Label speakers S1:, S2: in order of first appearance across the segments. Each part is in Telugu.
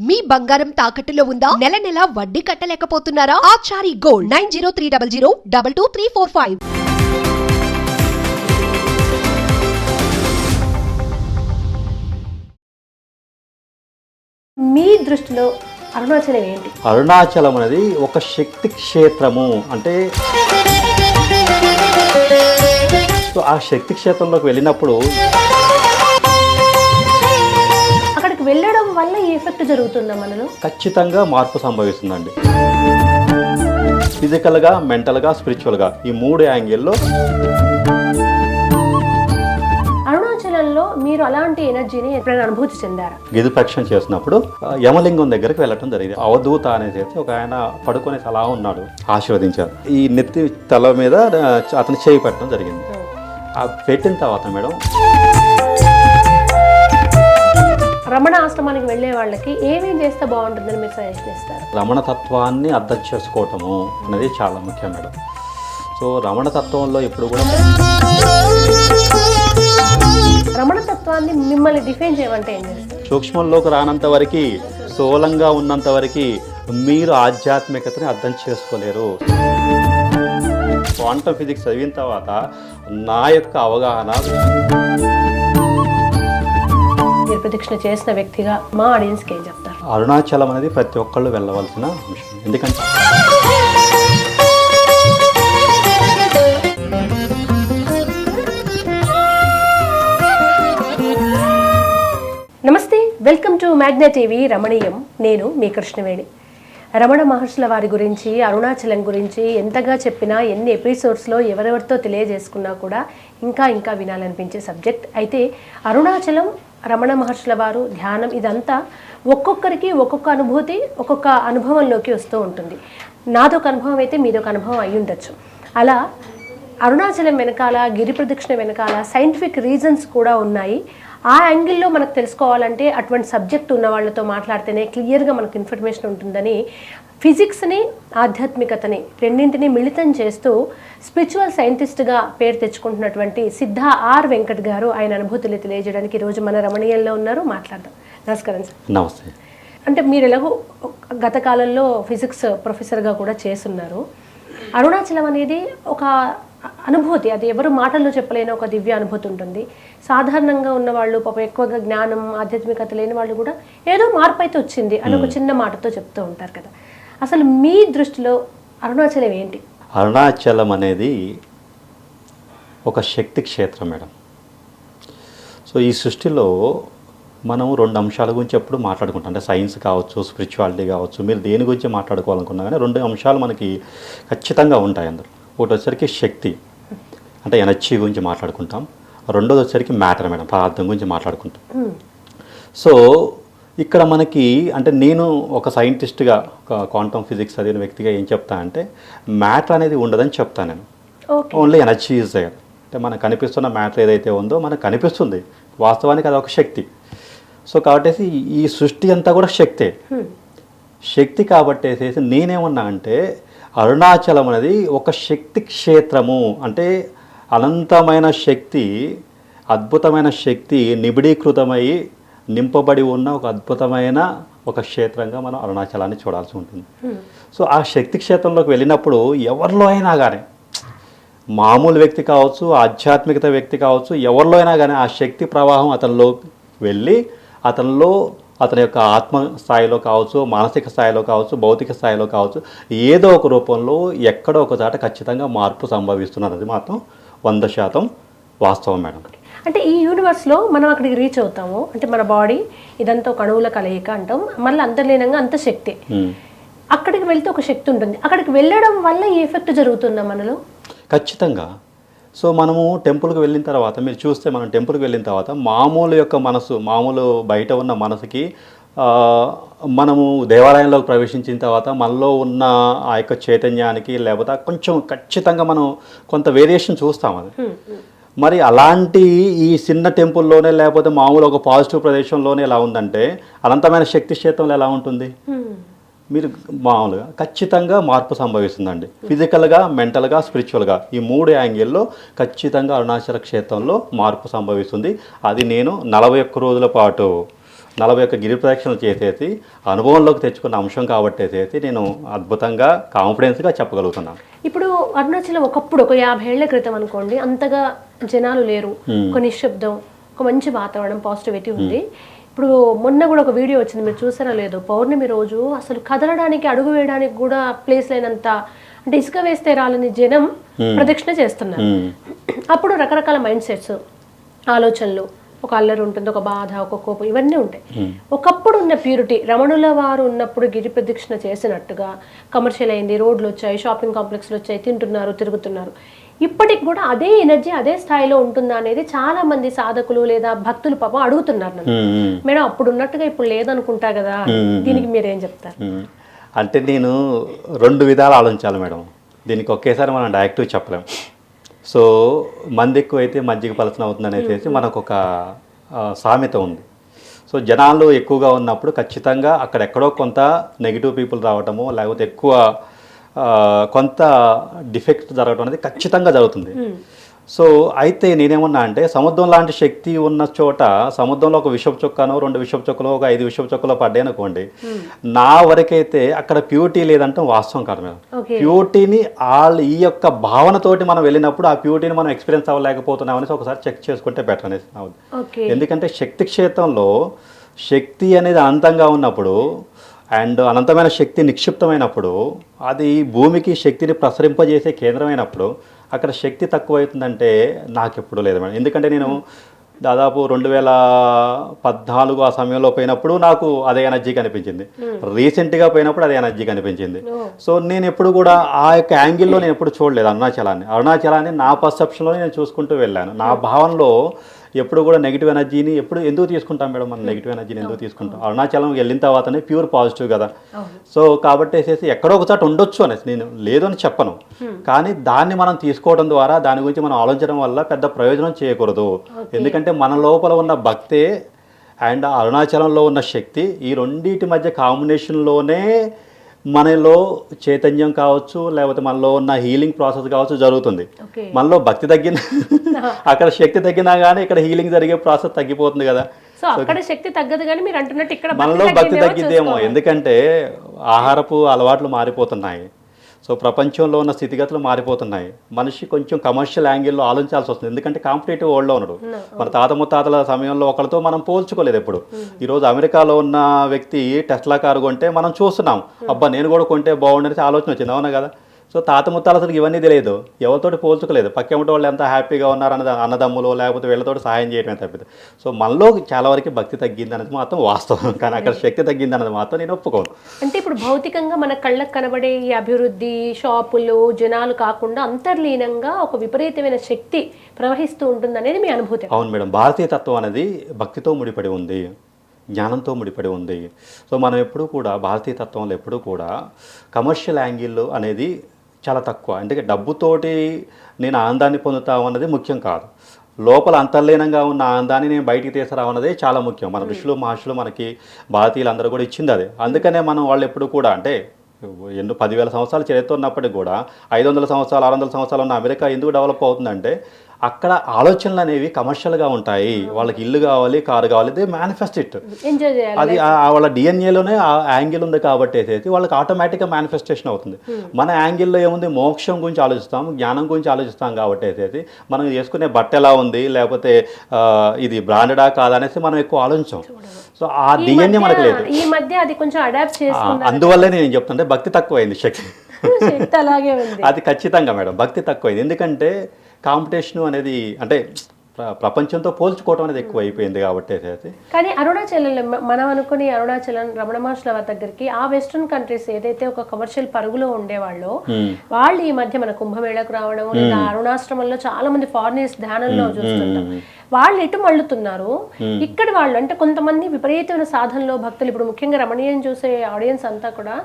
S1: మీ బంగారం తాకట్టులో ఉందా? నెల నెల వడ్డీ కట్టలేకపోతున్నారా? ఆచారి గోల్డ్ 9030022345.
S2: మీ దృష్టిలో అరుణాచలం ఏంటి?
S3: అరుణాచలం అనేది ఒక శక్తి క్షేత్రము. అంటే సో ఆ శక్తి క్షేత్రంలోకి వెళ్ళినప్పుడు
S2: అక్కడికి వెళ్ళడం వల్ల ఈ ఎఫెక్ట్ జరుగుతుందా మనలో?
S3: ఖచ్చితంగా మార్పు సంభవిస్తుందండి. ఫిజికల్గా, మెంటల్గా, స్పిరిచువల్గా ఈ మూడు యాంగిల్లో.
S2: అరుణాచలంలో మీరు అలాంటి ఎనర్జీని ఎప్పుడైనా అనుభూతి చెందారా?
S3: గిరి ప్రక్షణ చేసినప్పుడు యమలింగం దగ్గరికి వెళ్ళటం జరిగింది. అవధూత అనేది ఒక ఆయన పడుకొని అలా ఉన్నాడు, ఆశీర్వదించారు. ఈ నెత్తి తల మీద అతను చేయి పెట్టడం జరిగింది. ఆ పెట్టిన తర్వాత మేడం
S2: రమణ ఆశ్రమానికి వెళ్ళే వాళ్ళకి ఏమేం చేస్తే బాగుంటుందని మీరు సజెషన్ ఇస్తారు?
S3: రమణ తత్వాన్ని అర్థం చేసుకోవటము అనేది చాలా ముఖ్యం మేడం. సో రమణ తత్వంలో ఇప్పుడు కూడా
S2: రమణ తత్వాన్ని మిమ్మల్ని డిఫైన్ చేయమంటే ఏం చేస్తారు?
S3: సూక్ష్మంలోకి రానంత వరకు, స్థూలంగా ఉన్నంత వరకు మీరు ఆధ్యాత్మికతని అర్థం చేసుకోలేరు. క్వాంటమ్ ఫిజిక్స్ చదివిన తర్వాత నా యొక్క అవగాహన,
S2: మీరు ప్రదక్షిణ చేసిన వ్యక్తిగా మా ఆడియన్స్కి ఏం చెప్తారు?
S3: అరుణాచలం అనేది ప్రతి ఒక్కళ్ళు వెళ్ళవలసిన విషయం. ఎందుకంటే
S2: నమస్తే, వెల్కమ్ టు మ్యాగ్నా టీవీ రమణీయం. నేను మీ కృష్ణవేణి. రమణ మహర్షుల వారి గురించి, అరుణాచలం గురించి ఎంతగా చెప్పినా, ఎన్ని ఎపిసోడ్స్లో ఎవరెవరితో తెలియజేసుకున్నా కూడా ఇంకా వినాలనిపించే సబ్జెక్ట్. అయితే అరుణాచలం, రమణ మహర్షుల వారు, ధ్యానం, ఇదంతా ఒక్కొక్కరికి ఒక్కొక్క అనుభూతి, ఒక్కొక్క అనుభవంలోకి వస్తూ ఉంటుంది. నాదొక అనుభవం అయితే మీదొక అనుభవం అయి ఉండొచ్చు. అలా అరుణాచలం వెనకాల, గిరి ప్రదక్షిణ వెనకాల సైంటిఫిక్ రీజన్స్ కూడా ఉన్నాయి. ఆ యాంగిల్లో మనకు తెలుసుకోవాలంటే అటువంటి సబ్జెక్ట్ ఉన్న వాళ్ళతో మాట్లాడితేనే క్లియర్గా మనకు ఇన్ఫర్మేషన్ ఉంటుందని ఫిజిక్స్ని, ఆధ్యాత్మికతని రెండింటినీ మిళితం చేస్తూ స్పిరిచువల్ సైంటిస్ట్గా పేరు తెచ్చుకుంటున్నటువంటి సిద్ధ ఆర్ వెంకట్ గారు ఆయన అనుభూతులు తెలియజేయడానికి ఈరోజు మన రమణీయంలో ఉన్నారు. మాట్లాడదాం. నమస్కారం సార్.
S3: నమస్తే.
S2: అంటే మీరు ఎలాగో గత కాలంలో ఫిజిక్స్ ప్రొఫెసర్గా కూడా చేస్తున్నారు. అరుణాచలం అనేది ఒక అనుభూతి, అది ఎవరు మాటల్లో చెప్పలేని ఒక దివ్య అనుభూతి ఉంటుంది. సాధారణంగా ఉన్న వాళ్ళు, పాపం ఎక్కువగా జ్ఞానం, ఆధ్యాత్మికత లేని వాళ్ళు కూడా ఏదో మార్పు అయితే వచ్చింది అని ఒక చిన్న మాటతో చెప్తూ ఉంటారు కదా. అసలు మీ దృష్టిలో అరుణాచలం ఏంటి?
S3: అరుణాచలం అనేది ఒక శక్తి క్షేత్రం మేడం. సో ఈ సృష్టిలో మనం రెండు అంశాల గురించి ఎప్పుడు మాట్లాడుకుంటాం. అంటే సైన్స్ కావచ్చు, స్పిరిచువాలిటీ కావచ్చు, మీరు దేని గురించి మాట్లాడుకోవాలనుకున్నా కానీ రెండు అంశాలు మనకి ఖచ్చితంగా ఉంటాయి అందులో. ఒకటి వచ్చరికి శక్తి, అంటే ఎనర్జీ గురించి మాట్లాడుకుంటాం. రెండోది వచ్చరికి మ్యాటర్ మేడం, పదార్థం గురించి మాట్లాడుకుంటాం. సో ఇక్కడ మనకి, అంటే నేను ఒక సైంటిస్ట్గా, ఒక క్వాంటమ్ ఫిజిక్స్ చదివిన వ్యక్తిగా ఏం చెప్తా అంటే, మ్యాటర్ అనేది ఉండదని చెప్తాను నేను. Only energy is there. అంటే మనకు కనిపిస్తున్న మ్యాటర్ ఏదైతే ఉందో మనకు కనిపిస్తుంది, వాస్తవానికి అది ఒక శక్తి. సో కాబట్టి ఈ సృష్టి అంతా కూడా శక్తే. శక్తి కాబట్టి నేనేమన్నా అంటే అరుణాచలం అనేది ఒక శక్తి క్షేత్రము. అంటే అనంతమైన శక్తి, అద్భుతమైన శక్తి నిబిడీకృతమై నింపబడి ఉన్న ఒక అద్భుతమైన ఒక క్షేత్రంగా మనం అరుణాచలాన్ని చూడాల్సి ఉంటుంది. సో ఆ శక్తి క్షేత్రంలోకి వెళ్ళినప్పుడు ఎవరిలో అయినా కానీ, మామూలు వ్యక్తి కావచ్చు, ఆధ్యాత్మికత వ్యక్తి కావచ్చు, ఎవరిలో అయినా కానీ ఆ శక్తి ప్రవాహం అతనిలో వెళ్ళి అతని యొక్క ఆత్మ స్థాయిలో కావచ్చు, మానసిక స్థాయిలో కావచ్చు, భౌతిక స్థాయిలో కావచ్చు, ఏదో ఒక రూపంలో ఎక్కడో ఒక చోట ఖచ్చితంగా మార్పు సంభవిస్తున్నది మాత్రం 100% వాస్తవం మేడం.
S2: అంటే ఈ యూనివర్స్లో మనం అక్కడికి రీచ్ అవుతాము అంటే మన బాడీ ఇదంతా ఒక అణువుల కలయిక అంటాం, మళ్ళీ అంతర్లీనంగా అంత శక్తి. అక్కడికి వెళ్తే ఒక శక్తి ఉంటుంది. అక్కడికి వెళ్ళడం వల్ల ఈ ఎఫెక్ట్ జరుగుతుందా మనలో?
S3: ఖచ్చితంగా. సో మనము టెంపుల్కి వెళ్ళిన తర్వాత, మీరు చూస్తే మనం టెంపుల్కి వెళ్ళిన తర్వాత మామూలు యొక్క మనసు, మామూలు బయట ఉన్న మనసుకి, మనము దేవాలయంలోకి ప్రవేశించిన తర్వాత మనలో ఉన్న ఆ యొక్క చైతన్యానికి, లేకపోతే కొంచెం ఖచ్చితంగా మనం కొంత వేరియేషన్ చూస్తాం. అది మరి అలాంటి ఈ చిన్న టెంపుల్లోనే, లేకపోతే మామూలు ఒక పాజిటివ్ ప్రదేశంలోనే ఎలా ఉందంటే, అనంతమైన శక్తి క్షేత్రంలో ఎలా ఉంటుంది? మీరు మామూలుగా ఖచ్చితంగా మార్పు సంభవిస్తుందండి. ఫిజికల్గా, మెంటల్గా, స్పిరిచువల్గా ఈ మూడు యాంగిల్లో ఖచ్చితంగా అరుణాచల క్షేత్రంలో మార్పు సంభవిస్తుంది. అది నేను 41 రోజుల పాటు 41 గిరి ప్రదక్షిణలు చేసేసి అనుభవంలోకి తెచ్చుకున్న అంశం కాబట్టి నేను అద్భుతంగా కాన్ఫిడెన్స్గా చెప్పగలుగుతున్నాను.
S2: ఇప్పుడు అరుణాచలం ఒకప్పుడు ఒక 50 ఏళ్ల క్రితం అనుకోండి, అంతగా జనాలు లేరు, ఒక నిశ్శబ్దం, ఒక మంచి వాతావరణం, పాజిటివిటీ ఉంది. ఇప్పుడు మొన్న కూడా ఒక వీడియో వచ్చింది, మీరు చూసారా లేదు, పౌర్ణమి రోజు అసలు కదలడానికి అడుగు వేయడానికి కూడా ప్లేస్ లేనంత, అంటే ఇసుక వేస్తే రాలని జనం ప్రదక్షిణ చేస్తున్నారు. అప్పుడు రకరకాల మైండ్ సెట్స్, ఆలోచనలు, ఒక అల్లరి ఉంటుంది, ఒక బాధ, ఒక కోపం, ఇవన్నీ ఉంటాయి. ఒకప్పుడు ఉన్న ప్యూరిటీ, రమణుల వారు ఉన్నప్పుడు గిరి ప్రదక్షిణ చేసినట్టుగా కమర్షియల్ అయింది, రోడ్లు వచ్చాయి, షాపింగ్ కాంప్లెక్స్లు వచ్చాయి, తింటున్నారు, తిరుగుతున్నారు. ఇప్పటికి కూడా అదే ఎనర్జీ అదే స్థాయిలో ఉంటుందా అనేది చాలా మంది సాధకులు లేదా భక్తులు పాపం అడుగుతున్నారు నన్ను. మేడం అప్పుడు ఉన్నట్టుగా ఇప్పుడు లేదనుకుంటా కదా, దీనికి మీరేం చెప్తారు?
S3: అంటే నేను 2 విధాలు ఆలోచించాలి మేడం. దీనికి ఒకేసారి మనం డైరెక్ట్గా చెప్పలేం. సో మంది ఎక్కువైతే మజ్జిగ పలచన అవుతుంది అనేసి మనకు ఒక సామెత ఉంది. సో జనాలు ఎక్కువగా ఉన్నప్పుడు ఖచ్చితంగా అక్కడెక్కడో కొంత నెగిటివ్ పీపుల్ రావటము, లేకపోతే ఎక్కువ కొంత డిఫెక్ట్ జరగడం అనేది ఖచ్చితంగా జరుగుతుంది. సో అయితే నేనేమన్నా అంటే సముద్రం లాంటి శక్తి ఉన్న చోట సముద్రంలో ఒక విషపు చొక్కనో 2 విషపు చొక్కలో ఒక 5 విషపు చొక్కలో పడ్డాయి అనుకోండి, నా వరకైతే అక్కడ ప్యూరిటీ లేదంటే వాస్తవం కాదు మేడం. ప్యూరిటీని ఈ యొక్క భావనతోటి మనం వెళ్ళినప్పుడు ఆ ప్యూరిటీని మనం ఎక్స్పీరియన్స్ అవ్వలేకపోతున్నాం అనేసి ఒకసారి చెక్ చేసుకుంటే బెటర్ అనేసి. ఎందుకంటే శక్తి క్షేత్రంలో శక్తి అనేది అనంతంగా ఉన్నప్పుడు అండ్ అనంతమైన శక్తి నిక్షిప్తమైనప్పుడు, అది భూమికి శక్తిని ప్రసరింపజేసే కేంద్రమైనప్పుడు అక్కడ శక్తి తక్కువవుతుందంటే నాకు ఎప్పుడు లేదు మేడం. ఎందుకంటే నేను దాదాపు 2014 ఆ సమయంలో పోయినప్పుడు నాకు అదే ఎనర్జీ కనిపించింది, రీసెంట్గా పోయినప్పుడు అదే ఎనర్జీ కనిపించింది. సో నేను ఎప్పుడు కూడా ఆ యొక్క యాంగిల్లో నేను ఎప్పుడు చూడలేదు అరుణాచలాన్ని నా పర్సెప్షన్లో నేను చూసుకుంటూ వెళ్ళాను. నా భావనలో ఎప్పుడు కూడా నెగిటివ్ ఎనర్జీని ఎందుకు తీసుకుంటాం మేడం, మనం నెగిటివ్ ఎనర్జీని ఎందుకు తీసుకుంటాం? అరుణాచలం వెళ్ళిన తర్వాతనే ప్యూర్ పాజిటివ్ కదా. సో కాబట్టి ఎక్కడో ఒక చోట ఉండొచ్చు అనేసి నేను లేదు అని చెప్పను, కానీ దాన్ని మనం తీసుకోవడం ద్వారా దాని గురించి మనం ఆలోచించడం వల్ల పెద్ద ప్రయోజనం చేయకూడదు. ఎందుకంటే మన లోపల ఉన్న భక్తే అండ్ అరుణాచలంలో ఉన్న శక్తి, ఈ రెండింటి మధ్య కాంబినేషన్లోనే మనలో చైతన్యం కావచ్చు, లేకపోతే మనలో ఉన్న హీలింగ్ ప్రాసెస్ కావచ్చు జరుగుతుంది. మనలో భక్తి తగ్గిన అక్కడ శక్తి తగ్గినా కానీ ఇక్కడ హీలింగ్ జరిగే ప్రాసెస్ తగ్గిపోతుంది కదా.
S2: సో అక్కడ శక్తి తగ్గదు కానీ మీరు అంటున్నట్టు ఇక్కడ
S3: మనలో భక్తి తగ్గిద్దేమో, ఎందుకంటే ఆహారపు అలవాట్లు మారిపోతున్నాయి. సో ప్రపంచంలో ఉన్న స్థితిగతులు మారిపోతున్నాయి. మనిషి కొంచెం కమర్షియల్ యాంగిల్లో ఆలోచించాల్సి వస్తుంది, ఎందుకంటే కాంపిటేటివ్ వరల్డ్లో ఉన్నాడు. మన తాత ముత్తాతల సమయంలో ఒకరితో మనం పోల్చుకోలేదు ఎప్పుడు. ఈరోజు అమెరికాలో ఉన్న వ్యక్తి టెస్లా కారు కొంటే మనం చూస్తున్నాం, అబ్బా నేను కూడా కొంటే బాగుండేసి ఆలోచన వచ్చింది, అవునా కదా. సో తాత ముత్తాలు అసలు ఇవన్నీ తెలియదు, ఎవరితోటి పోల్చుకోలేదు, పక్కెమ్మటి వాళ్ళు ఎంత హ్యాపీగా ఉన్నారు అన్నదమ్ములు లేకపోతే వీళ్ళతోటి సహాయం చేయడమే తప్పితే. సో మనలో చాలా వరకు భక్తి తగ్గింది అనేది మాత్రం వాస్తవం, కానీ అక్కడ శక్తి తగ్గింది అనేది మాత్రం నేను ఒప్పుకోను.
S2: అంటే ఇప్పుడు భౌతికంగా మన కళ్ళకు కనబడే ఈ అభివృద్ధి, షాపులు, జనాలు కాకుండా అంతర్లీనంగా ఒక విపరీతమైన శక్తి ప్రవహిస్తూ ఉంటుంది అనేది మీ అనుభూతి?
S3: అవును మేడం, భారతీయ తత్వం అనేది భక్తితో ముడిపడి ఉంది, జ్ఞానంతో ముడిపడి ఉంది. సో మనం ఎప్పుడూ కూడా భారతీయ తత్వంలో ఎప్పుడూ కూడా కమర్షియల్ యాంగిల్ అనేది చాలా తక్కువ. అంటే డబ్బుతోటి నేను ఆనందాన్ని పొందుతాం అన్నది ముఖ్యం కాదు, లోపల అంతర్లీనంగా ఉన్న ఆనందాన్ని నేను బయటికి తీసుకురావన్నదే చాలా ముఖ్యం. మన ఋషులు మహర్షులు మనకి భారతీయులు అందరూ కూడా ఇచ్చింది అదే. అందుకనే మనం వాళ్ళు ఎప్పుడు కూడా అంటే 10,000 సంవత్సరాలు చరిత్ర ఉన్నప్పటికీ కూడా 500 సంవత్సరాలు 600 సంవత్సరాలు ఉన్న అమెరికా ఎందుకు డెవలప్ అవుతుందంటే అక్కడ ఆలోచనలు అనేవి కమర్షియల్గా ఉంటాయి. వాళ్ళకి ఇల్లు కావాలి, కారు కావాలి, దే మేనిఫెస్ట్ ఇట్. అది వాళ్ళ డిఎన్ఏలోనే ఆ యాంగిల్ ఉంది కాబట్టి వాళ్ళకి ఆటోమేటిక్గా మేనిఫెస్టేషన్ అవుతుంది. మన యాంగిల్లో ఏముంది, మోక్షం గురించి ఆలోచిస్తాం, జ్ఞానం గురించి ఆలోచిస్తాం కాబట్టి మనం వేసుకునే బట్ట ఎలా ఉంది, లేకపోతే ఇది బ్రాండెడా కాదా అనేసి మనం ఎక్కువ ఆలోచించాం. సో ఆ డిఎన్ఏ మనకు లేదు.
S2: ఈ మధ్య అది కొంచెం అడాప్ట్ చేసుకున్నారు,
S3: అందువల్లే నేను చెప్తుంటే భక్తి తక్కువైంది, శక్తి
S2: అలాగే ఉంది.
S3: అది ఖచ్చితంగా మేడం భక్తి తక్కువైంది. ఎందుకంటే కాంపిటీషన్ అనేది అంటే ప్రపంచంతో పోల్చుకోవడం అనేది ఎక్కువ అయిపోయింది కాబట్టి.
S2: కానీ అరుణాచలంలో మనం అనుకుని అరుణాచలం రమణ మహర్షుల వారి దగ్గరికి ఆ వెస్ట్రన్ కంట్రీస్ ఏదైతే ఒక కమర్షియల్ పరుగులో ఉండేవాళ్ళో వాళ్ళు ఈ మధ్య మన కుంభమేళకు రావడం, లేదా అరుణాశ్రమంలో చాలా మంది ఫారినర్స్ ధ్యానంలో చూస్తుంటాం, వాళ్ళు ఎటు మళ్ళుతున్నారు. ఇక్కడ వాళ్ళు అంటే కొంతమంది విపరీతమైన సాధనలో భక్తులు, ఇప్పుడు ముఖ్యంగా రమణీయం చూసే ఆడియన్స్ అంతా కూడా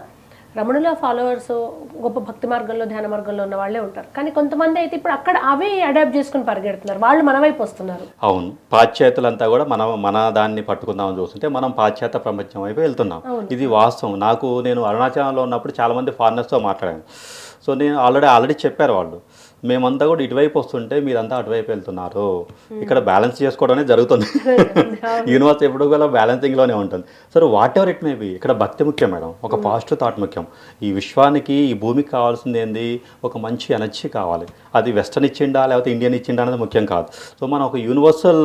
S2: రమణుల ఫాలోవర్స్, గొప్ప భక్తి మార్గంలో ధ్యాన మార్గంలో ఉన్న వాళ్ళే ఉంటారు. కానీ కొంతమంది అయితే ఇప్పుడు అక్కడ అవే అడాప్ట్ చేసుకుని పరిగెడుతున్నారు, వాళ్ళు మన వైపు వస్తున్నారు.
S3: అవును, పాశ్చాత్యులంతా కూడా మన దాన్ని పట్టుకుందామని చూస్తుంటే మనం పాశ్చాత్య ప్రపంచం వైపు వెళ్తున్నాం. ఇది వాస్తవం. నేను అరుణాచలంలో ఉన్నప్పుడు చాలా మంది ఫారినర్స్తో మాట్లాడాను. సో నేను ఆల్రెడీ చెప్పారు వాళ్ళు, మేమంతా కూడా ఇటువైపు వస్తుంటే మీరంతా అటువైపు వెళ్తున్నారు. ఇక్కడ బ్యాలెన్స్ చేసుకోవడం అనేది జరుగుతుంది. యూనివర్స్ ఎప్పుడు కూడా బ్యాలెన్సింగ్లోనే ఉంటుంది. సరే what ever it may be, ఇక్కడ భక్తి ముఖ్యం మేడం, ఒక పాజిటివ్ థాట్ ముఖ్యం. ఈ విశ్వానికి ఈ భూమికి కావాల్సింది ఏంది, ఒక మంచి ఎనర్జీ కావాలి. అది వెస్టర్న్ ఇచ్చిండా లేకపోతే ఇండియన్ ఇచ్చిండా అనేది ముఖ్యం కాదు. సో మనం ఒక యూనివర్సల్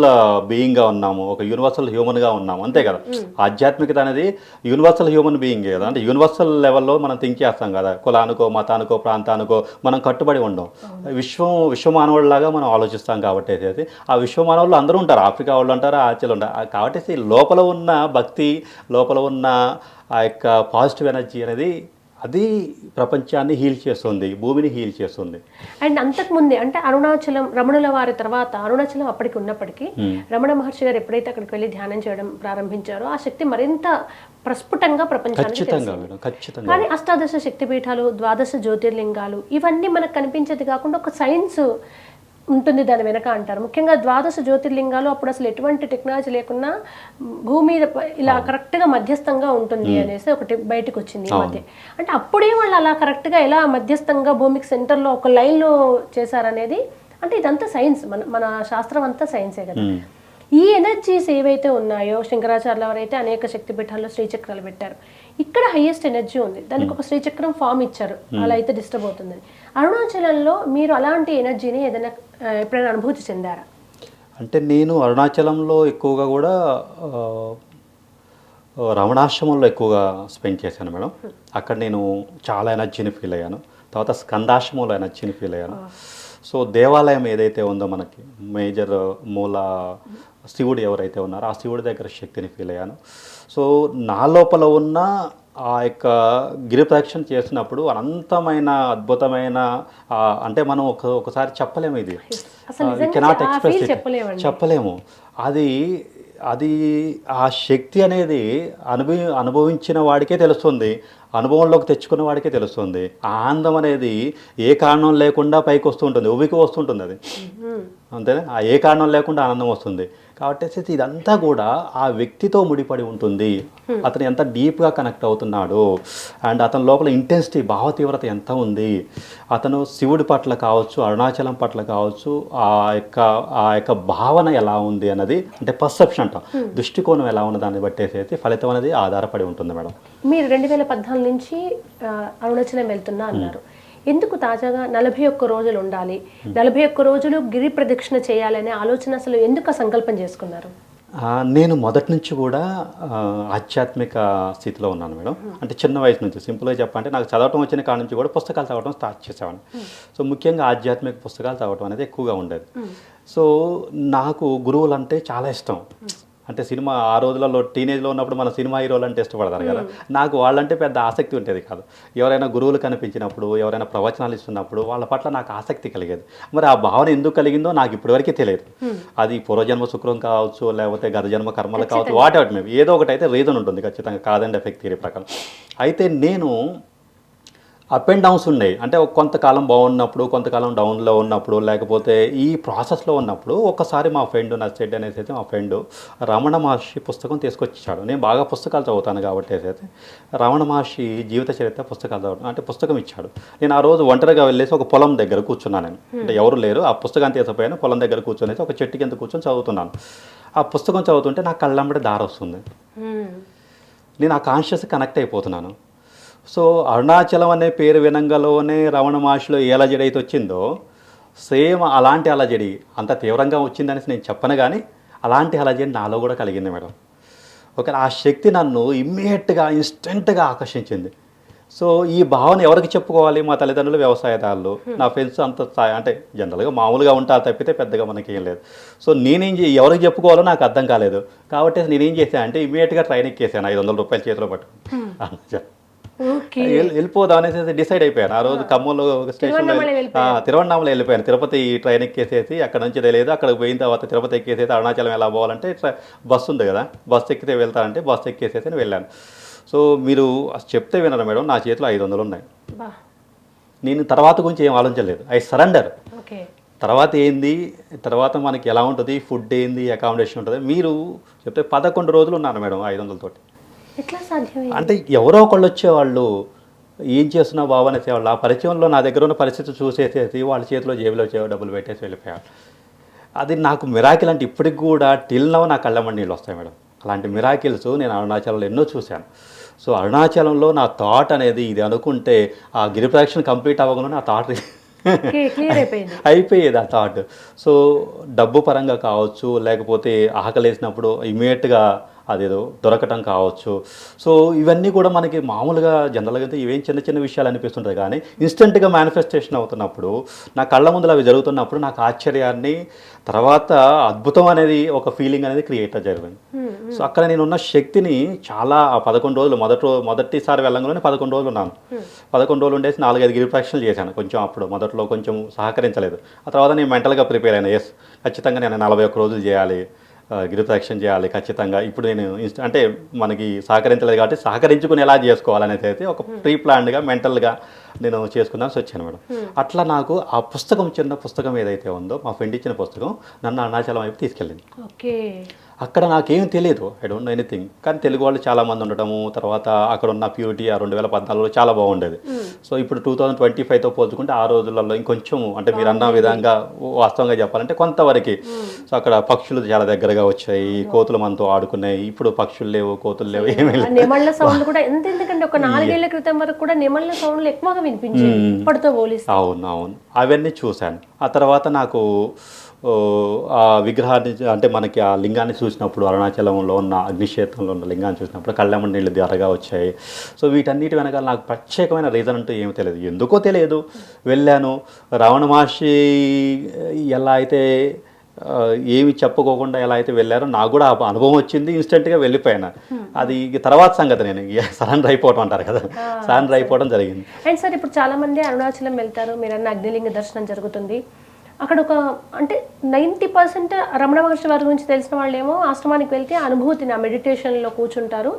S3: బీయింగ్గా ఉన్నాము, ఒక యూనివర్సల్ హ్యూమన్గా ఉన్నాము, అంతే కదా. ఆధ్యాత్మికత అనేది యూనివర్సల్ హ్యూమన్ బీయింగే కదా. అంటే యూనివర్సల్ లెవెల్లో మనం థింక్ చేస్తాం కదా, కులానికో మతానికో ప్రాంతానికో మనం కట్టుబడి ఉండం. విశ్వమానవుడిలాగా మనం ఆలోచిస్తాం కాబట్టి అయితే ఆ విశ్వమానవులు అందరూ ఉంటారు, ఆఫ్రికా వాళ్ళు ఉంటారు, ఆచలు ఉంటారు. కాబట్టి లోపల ఉన్న భక్తి, లోపల ఉన్న ఆ యొక్క పాజిటివ్ ఎనర్జీ అనేది అది ప్రపంచాన్ని హీల్ చేస్తుంది, భూమిని హీల్ చేస్తుంది.
S2: అండ్ అంతకుముందే అంటే అరుణాచలం రమణుల వారి తర్వాత అరుణాచలం అప్పటికి ఉన్నప్పటికీ రమణ మహర్షి గారు ఎప్పుడైతే అక్కడికి వెళ్ళి ధ్యానం చేయడం ప్రారంభించారో ఆ శక్తి మరింత ప్రస్ఫుటంగా ప్రపంచానికి తెలిసింది. కానీ అష్టాదశ శక్తిపీఠాలు, ద్వాదశ జ్యోతిర్లింగాలు ఇవన్నీ మనకు కనిపించేది కాకుండా ఒక సైన్స్ ఉంటుంది దాని వెనక అంటారు. ముఖ్యంగా ద్వాదశ జ్యోతిర్లింగాలు అప్పుడు అసలు ఎటువంటి టెక్నాలజీ లేకున్నా భూమి ఇలా కరెక్ట్గా మధ్యస్థంగా ఉంటుంది అనేసి ఒకటి బయటకు వచ్చింది ఈ మధ్య. అంటే అప్పుడే వాళ్ళు అలా కరెక్ట్గా ఎలా మధ్యస్థంగా భూమికి సెంటర్లో ఒక లైన్లో చేశారనేది, అంటే ఇదంతా సైన్స్, మన శాస్త్రం అంతా సైన్సే కదా. ఈ ఎనర్జీస్ ఏవైతే ఉన్నాయో, శంకరాచార్యుల వారైతే అనేక శక్తిపీఠాల్లో శ్రీచక్రాలు పెట్టారు. ఇక్కడ హైయెస్ట్ ఎనర్జీ ఉంది, దానికి ఒక శ్రీచక్రం ఫామ్ ఇచ్చారు, అలా అయితే డిస్టర్బ్ అవుతుందని. అరుణాచలంలో మీరు అలాంటి ఎనర్జీని ఏదైనా ఎప్పుడైనా అనుభూతి చెందారా?
S3: అంటే నేను అరుణాచలంలో ఎక్కువగా కూడా రమణాశ్రమంలో ఎక్కువగా స్పెండ్ చేశాను మేడం. అక్కడ నేను చాలా ఎనర్జీని ఫీల్ అయ్యాను. తర్వాత స్కందాశ్రమంలో ఎనర్జీని ఫీల్ అయ్యాను. సో దేవాలయం ఏదైతే ఉందో మనకి మేజర్ మూల శివుడు ఎవరైతే ఉన్నారో ఆ శివుడి దగ్గర శక్తిని ఫీల్ అయ్యాను. సో నా లోపల ఉన్న ఆ యొక్క గిరి ప్రదక్షిణ చేసినప్పుడు అనంతమైన అద్భుతమైన అంటే మనం ఒకసారి చెప్పలేము, ఇది కెనాట్ ఎక్స్ప్రెస్, చెప్పలేము. అది ఆ శక్తి అనేది అనుభవించిన వాడికే తెలుస్తుంది, అనుభవంలోకి తెచ్చుకున్న వాడికే తెలుస్తుంది. ఆ ఆనందం అనేది ఏ కారణం లేకుండా పైకి వస్తూ ఉంటుంది, ఉబికి వస్తుంటుంది. అది అంతేనా, ఆ ఏ కారణం లేకుండా ఆనందం వస్తుంది. కాబట్టి ఇదంతా కూడా ఆ వ్యక్తితో ముడిపడి ఉంటుంది. అతను ఎంత డీప్గా కనెక్ట్ అవుతున్నాడు, అండ్ అతని లోపల ఇంటెన్సిటీ, భావతీవ్రత ఎంత ఉంది, అతను శివుడి పట్ల కావచ్చు, అరుణాచలం పట్ల కావచ్చు, ఆ యొక్క భావన ఎలా ఉంది అన్నది, అంటే పర్సెప్షన్ అంట, దృష్టికోణం ఎలా ఉన్నది దాన్ని బట్టేసి ఫలితం అనేది ఆధారపడి ఉంటుంది మేడం.
S2: మీరు 2014 నుంచి అరుణాచలం వెళ్తున్నా అన్నారు. ఎందుకు తాజాగా 41 రోజులు ఉండాలి, 41 రోజులు గిరి ప్రదక్షిణ చేయాలనే ఆలోచన అసలు ఎందుకు సంకల్పం చేసుకున్నారు?
S3: నేను మొదటి నుంచి కూడా ఆధ్యాత్మిక స్థితిలో ఉన్నాను మేడం. అంటే చిన్న వయసు నుంచి, సింపుల్గా చెప్పాలంటే నాకు చదవటం వచ్చిన కాడ నుంచి కూడా పుస్తకాలు చదవడం స్టార్ట్ చేసేవాడిని. సో ముఖ్యంగా ఆధ్యాత్మిక పుస్తకాలు చదవటం అనేది ఎక్కువగా ఉండేది. సో నాకు గురువులు అంటే చాలా ఇష్టం. అంటే సినిమా ఆ రోజులలో టీనేజ్లో ఉన్నప్పుడు మన సినిమా హీరోలు అంటే ఇష్టపడతారు కదా, నాకు వాళ్ళంటే పెద్ద ఆసక్తి ఉండేది కాదు. ఎవరైనా గురువులు కనిపించినప్పుడు, ఎవరైనా ప్రవచనాలు ఇస్తున్నప్పుడు వాళ్ళ పట్ల నాకు ఆసక్తి కలిగేది. మరి ఆ భావన ఎందుకు కలిగిందో నాకు ఇప్పటివరకు తెలియదు. అది పూర్వజన్మ శుక్రం కావచ్చు, లేకపోతే గత జన్మ కర్మలు కావచ్చు, వాట్ ఎవర్ మేబీ ఏదో ఒకటి అయితే రీజన్ ఉంటుంది ఖచ్చితంగా, కాదండి ఎఫెక్ట్ థియరీ ప్రకారం. అయితే నేను అప్ అండ్ డౌన్స్ ఉన్నాయి. అంటే కొంతకాలం బాగున్నప్పుడు, కొంతకాలం డౌన్లో ఉన్నప్పుడు, లేకపోతే ఈ ప్రాసెస్లో ఉన్నప్పుడు ఒకసారి మా ఫ్రెండ్ నచ్చేటి అనేసి అయితే మా ఫ్రెండ్ రమణ మహర్షి పుస్తకం తీసుకొచ్చాడు. నేను బాగా పుస్తకాలు చదువుతాను కాబట్టి అయితే రమణ మహర్షి జీవిత చరిత్ర పుస్తకాలు చదవడం అంటే పుస్తకం ఇచ్చాడు. నేను ఆ రోజు ఒంటరిగా వెళ్ళేసి ఒక పొలం దగ్గర కూర్చున్నాను. నేను అంటే ఎవరు లేరు, ఆ పుస్తకాన్ని తీసిపోయాను, పొలం దగ్గర కూర్చొనేసి ఒక చెట్టు కింద కూర్చొని చదువుతున్నాను. ఆ పుస్తకం చదువుతుంటే నాకు కళ్ళంబడి దారి వస్తుంది. నేను ఆ కాన్షియస్ కనెక్ట్ అయిపోతున్నాను. సో అరుణాచలం అనే పేరు వినంగలోనే రమణ మహర్షిలో ఏ అలజడి అయితే వచ్చిందో, సేమ్ అలాంటి అలజడి అంత తీవ్రంగా వచ్చిందనేసి నేను చెప్పను, కానీ అలాంటి అలజడి నాలో కూడా కలిగింది మేడం. ఓకే, ఆ శక్తి నన్ను ఇమ్మీడియట్గా ఇన్స్టెంట్గా ఆకర్షించింది. సో ఈ భావన ఎవరికి చెప్పుకోవాలి? మా తల్లిదండ్రులు వ్యవసాయదారులు, నా ఫ్రెండ్స్ అంత అంటే జనరల్గా మామూలుగా ఉంటారు తప్పితే పెద్దగా మనకి ఏం లేదు. సో ఎవరికి చెప్పుకోవాలో నాకు అర్థం కాలేదు. కాబట్టి నేనేం చేశాను అంటే ఇమ్మీడియట్గా ట్రైన్ ఎక్కేసాను, 500 రూపాయలు చేతిలో పట్టుకుని వెళ్ళిపోదాం అనేసి డిసైడ్ అయిపోయాను. ఆ రోజు ఖమ్మంలో స్టేషన్లో తిరువణామల వెళ్ళిపోయాను. తిరుపతి ట్రైన్ ఎక్కేసేసి అక్కడ నుంచి తెలియదు, అక్కడికి పోయిన తర్వాత తిరుపతి ఎక్కేసేసి అరుణాచలం ఎలా పోవాలంటే బస్సు ఉంది కదా, బస్సు ఎక్కితే వెళ్తానంటే బస్సు ఎక్కేసేసి వెళ్ళాను. సో మీరు చెప్తే వినరు మేడం, నా చేతిలో 500 ఉన్నాయి. నేను తర్వాత గురించి ఏం ఆలోచించలేదు, ఐ సరెండర్. తర్వాత ఏంది, తర్వాత మనకి ఎలా ఉంటుంది, ఫుడ్ ఏంది, అకామిడేషన్ ఉంటుంది, మీరు చెప్తే 11 రోజులు ఉన్నాను మేడం 500 తోటి.
S2: ఎట్లా సాధ్యం?
S3: అంటే ఎవరో ఒకళ్ళు వచ్చేవాళ్ళు, ఏం చేస్తున్నావు బాబు అనేసేవాళ్ళు. ఆ పరిచయంలో నా దగ్గర ఉన్న పరిస్థితి చూసేసేసి వాళ్ళ చేతిలో జేబులో డబ్బులు పెట్టేసి వెళ్ళిపోయారు. అది నాకు మిరాకిల్ అంటే ఇప్పటికి కూడా టిల్ నవ్ నా కళ్ళ నీళ్ళు వస్తాయి మేడం. అలాంటి మిరాకిల్స్ నేను అరుణాచలంలో ఎన్నో చూశాను. సో అరుణాచలంలో నా థాట్ అనేది ఇది అనుకుంటే ఆ గిరి ప్రదక్షిణ కంప్లీట్ అవ్వగానే ఆ థాట్
S2: క్లియర్ అయిపోయింది.
S3: అయిపోయేది ఆ థాట్. సో డబ్బు పరంగా కావచ్చు, లేకపోతే ఆకలేసినప్పుడు ఇమీడియట్గా అదేదో దొరకటం కావచ్చు. సో ఇవన్నీ కూడా మనకి మామూలుగా జనరల్గా అయితే ఇవేం చిన్న చిన్న విషయాలు అనిపిస్తుంటాయి, కానీ ఇన్స్టెంట్గా మేనిఫెస్టేషన్ అవుతున్నప్పుడు నా కళ్ళ ముందులో అవి జరుగుతున్నప్పుడు నాకు ఆశ్చర్యాన్ని, తర్వాత అద్భుతం అనేది ఒక ఫీలింగ్ అనేది క్రియేట్ జరిగింది. సో అక్కడ నేనున్న శక్తిని చాలా 11 రోజులు మొదటిసారి వెళ్ళంగానే 11 రోజులు ఉన్నాను. 11 రోజులు ఉండేసి 4-5 గిరి ప్రదక్షిణలు చేశాను. కొంచెం అప్పుడు మొదట్లో కొంచెం సహకరించలేదు. ఆ తర్వాత నేను మెంటల్గా ప్రిపేర్ అయినా, ఎస్ ఖచ్చితంగా నేను 41 రోజులు చేయాలి, గిరి ప్రదక్షిణ చేయాలి ఖచ్చితంగా. ఇప్పుడు నేను అంటే మనకి సహకరించలేదు కాబట్టి సహకరించుకుని ఎలా చేసుకోవాలనేది అయితే ఒక ప్రీ ప్లాన్డ్గా మెంటల్గా నేను చేసుకుందాం వచ్చాను మేడం. అట్లా నాకు ఆ పుస్తకం, చిన్న పుస్తకం ఏదైతే ఉందో మా ఫ్రెండ్ ఇచ్చిన పుస్తకం, నన్ను అరుణాచలం వైపు తీసుకెళ్ళింది.
S2: ఓకే.
S3: అక్కడ నాకేం తెలియదు, ఐ డోంట్ నో ఎనీథింగ్. కానీ తెలుగు వాళ్ళు చాలామంది ఉండటము, తర్వాత అక్కడ ఉన్న ప్యూరిటీ ఆ 2014లో చాలా బాగుండేది. సో ఇప్పుడు 2025తో పోల్చుకుంటే ఆ రోజులలో ఇంకొంచెం అంటే మీరు అన్న విధంగా వాస్తవంగా చెప్పాలంటే కొంతవరకు. సో అక్కడ పక్షులు చాలా దగ్గరగా వచ్చాయి, కోతులు మనతో ఆడుకున్నాయి. ఇప్పుడు పక్షులు లేవు, కోతులు లేవు, ఏమీ లేవు.
S2: నెమళ్ళ సౌండ్ కూడా ఎందుకంటే ఒక 4 ఏళ్ల క్రితం వరకు కూడా నెమళ్ళ సౌండ్లు ఎక్కువగా వినిపించాయి ఇప్పటితో పోలిస్తే.
S3: అవును అవును, అవన్నీ చూశాను. ఆ తర్వాత నాకు ఆ విగ్రహాన్ని అంటే మనకి ఆ లింగాన్ని చూసినప్పుడు, అరుణాచలంలో ఉన్న అగ్నిక్షేత్రంలో ఉన్న లింగాన్ని చూసినప్పుడు కళ్ళెమ్మ నీళ్ళు ధారగా వచ్చాయి. సో వీటన్నిటి వెనకాల నాకు ప్రత్యేకమైన రీజన్ అంటూ ఏమీ తెలియదు, ఎందుకో తెలియదు. వెళ్ళాను. రావణ మహర్షి ఎలా అయితే ఏమి చెప్పుకోకుండా ఎలా అయితే వెళ్ళారో నాకు కూడా ఆ అనుభవం వచ్చింది. ఇన్స్టెంట్గా వెళ్ళిపోయాను. అది తర్వాత సంగతి, నేను సరెండర్ అయిపోవడం అంటారు కదా, సరెండర్ అయిపోవడం జరిగింది.
S2: అండ్ సార్, ఇప్పుడు చాలామంది అరుణాచలం వెళ్తారు, మీరన్న అగ్నిలింగ దర్శనం జరుగుతుంది. అక్కడ ఒక అంటే 90% రమణ మహర్షి వారి గురించి తెలిసిన వాళ్ళేమో ఆశ్రమానికి వెళ్తే అనుభూతిని ఆ మెడిటేషన్లో కూర్చుంటారు,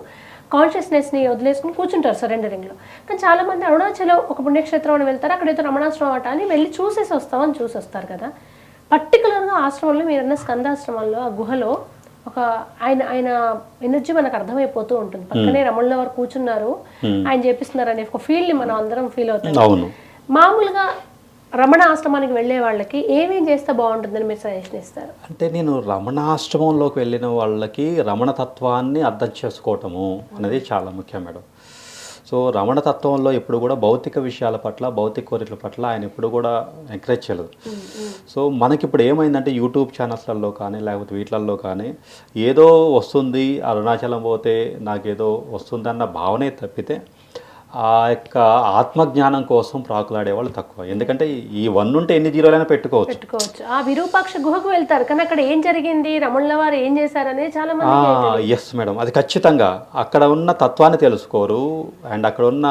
S2: కాన్షియస్నెస్ని వదిలేసుకుని కూర్చుంటారు సరెండరింగ్లో. కానీ చాలామంది అరుణాచలం ఒక పుణ్యక్షేత్రం అని వెళ్తారు, అక్కడైతే రమణాశ్రమం అట అని వెళ్ళి చూసేసి వస్తామని చూసి వస్తారు కదా. పర్టికులర్గా ఆశ్రమంలో మీరన్న స్కందాశ్రమంలో ఆ గుహలో ఒక ఆయన ఎనర్జీ మనకు అర్థమైపోతూ ఉంటుంది. పక్కనే రమణుల వారు కూర్చున్నారు, ఆయన చేపిస్తున్నారు అనే ఒక ఫీల్ని మనం అందరం ఫీల్ అవుతాం. మామూలుగా రమణ ఆశ్రమానికి వెళ్ళే వాళ్ళకి ఏమేం చేస్తే బాగుంటుందని మీరు సజెషన్ ఇస్తారు?
S3: అంటే నేను రమణాశ్రమంలోకి వెళ్ళిన వాళ్ళకి రమణ తత్వాన్ని అర్థం చేసుకోవటము అనేది చాలా ముఖ్యం మేడం. సో రమణ తత్వంలో ఎప్పుడు కూడా భౌతిక విషయాల పట్ల, భౌతిక కోరికల పట్ల ఆయన ఎప్పుడు కూడా ఎంకరేజ్ చేయలేదు. సో మనకి ఇప్పుడు ఏమైందంటే యూట్యూబ్ ఛానల్స్లలో కానీ లేకపోతే వీటిలలో కానీ ఏదో వస్తుంది, అరుణాచలం పోతే నాకేదో వస్తుందన్న భావనే తప్పితే ఆ యొక్క ఆత్మజ్ఞానం కోసం ప్రాకులాడే వాళ్ళు తక్కువ. ఎందుకంటే ఈ 1 ఉంటే ఎన్ని జీరోలైనా పెట్టుకోవచ్చు.
S2: ఆ విరూపాక్ష గుహకు వెళ్తారు, కానీ అక్కడ ఏం జరిగింది, రమణుల వారు ఏం చేశారనే చాలా మంది.
S3: ఎస్ మేడం, అది ఖచ్చితంగా అక్కడ ఉన్న తత్వాన్ని తెలుసుకోరు. అండ్ అక్కడ ఉన్న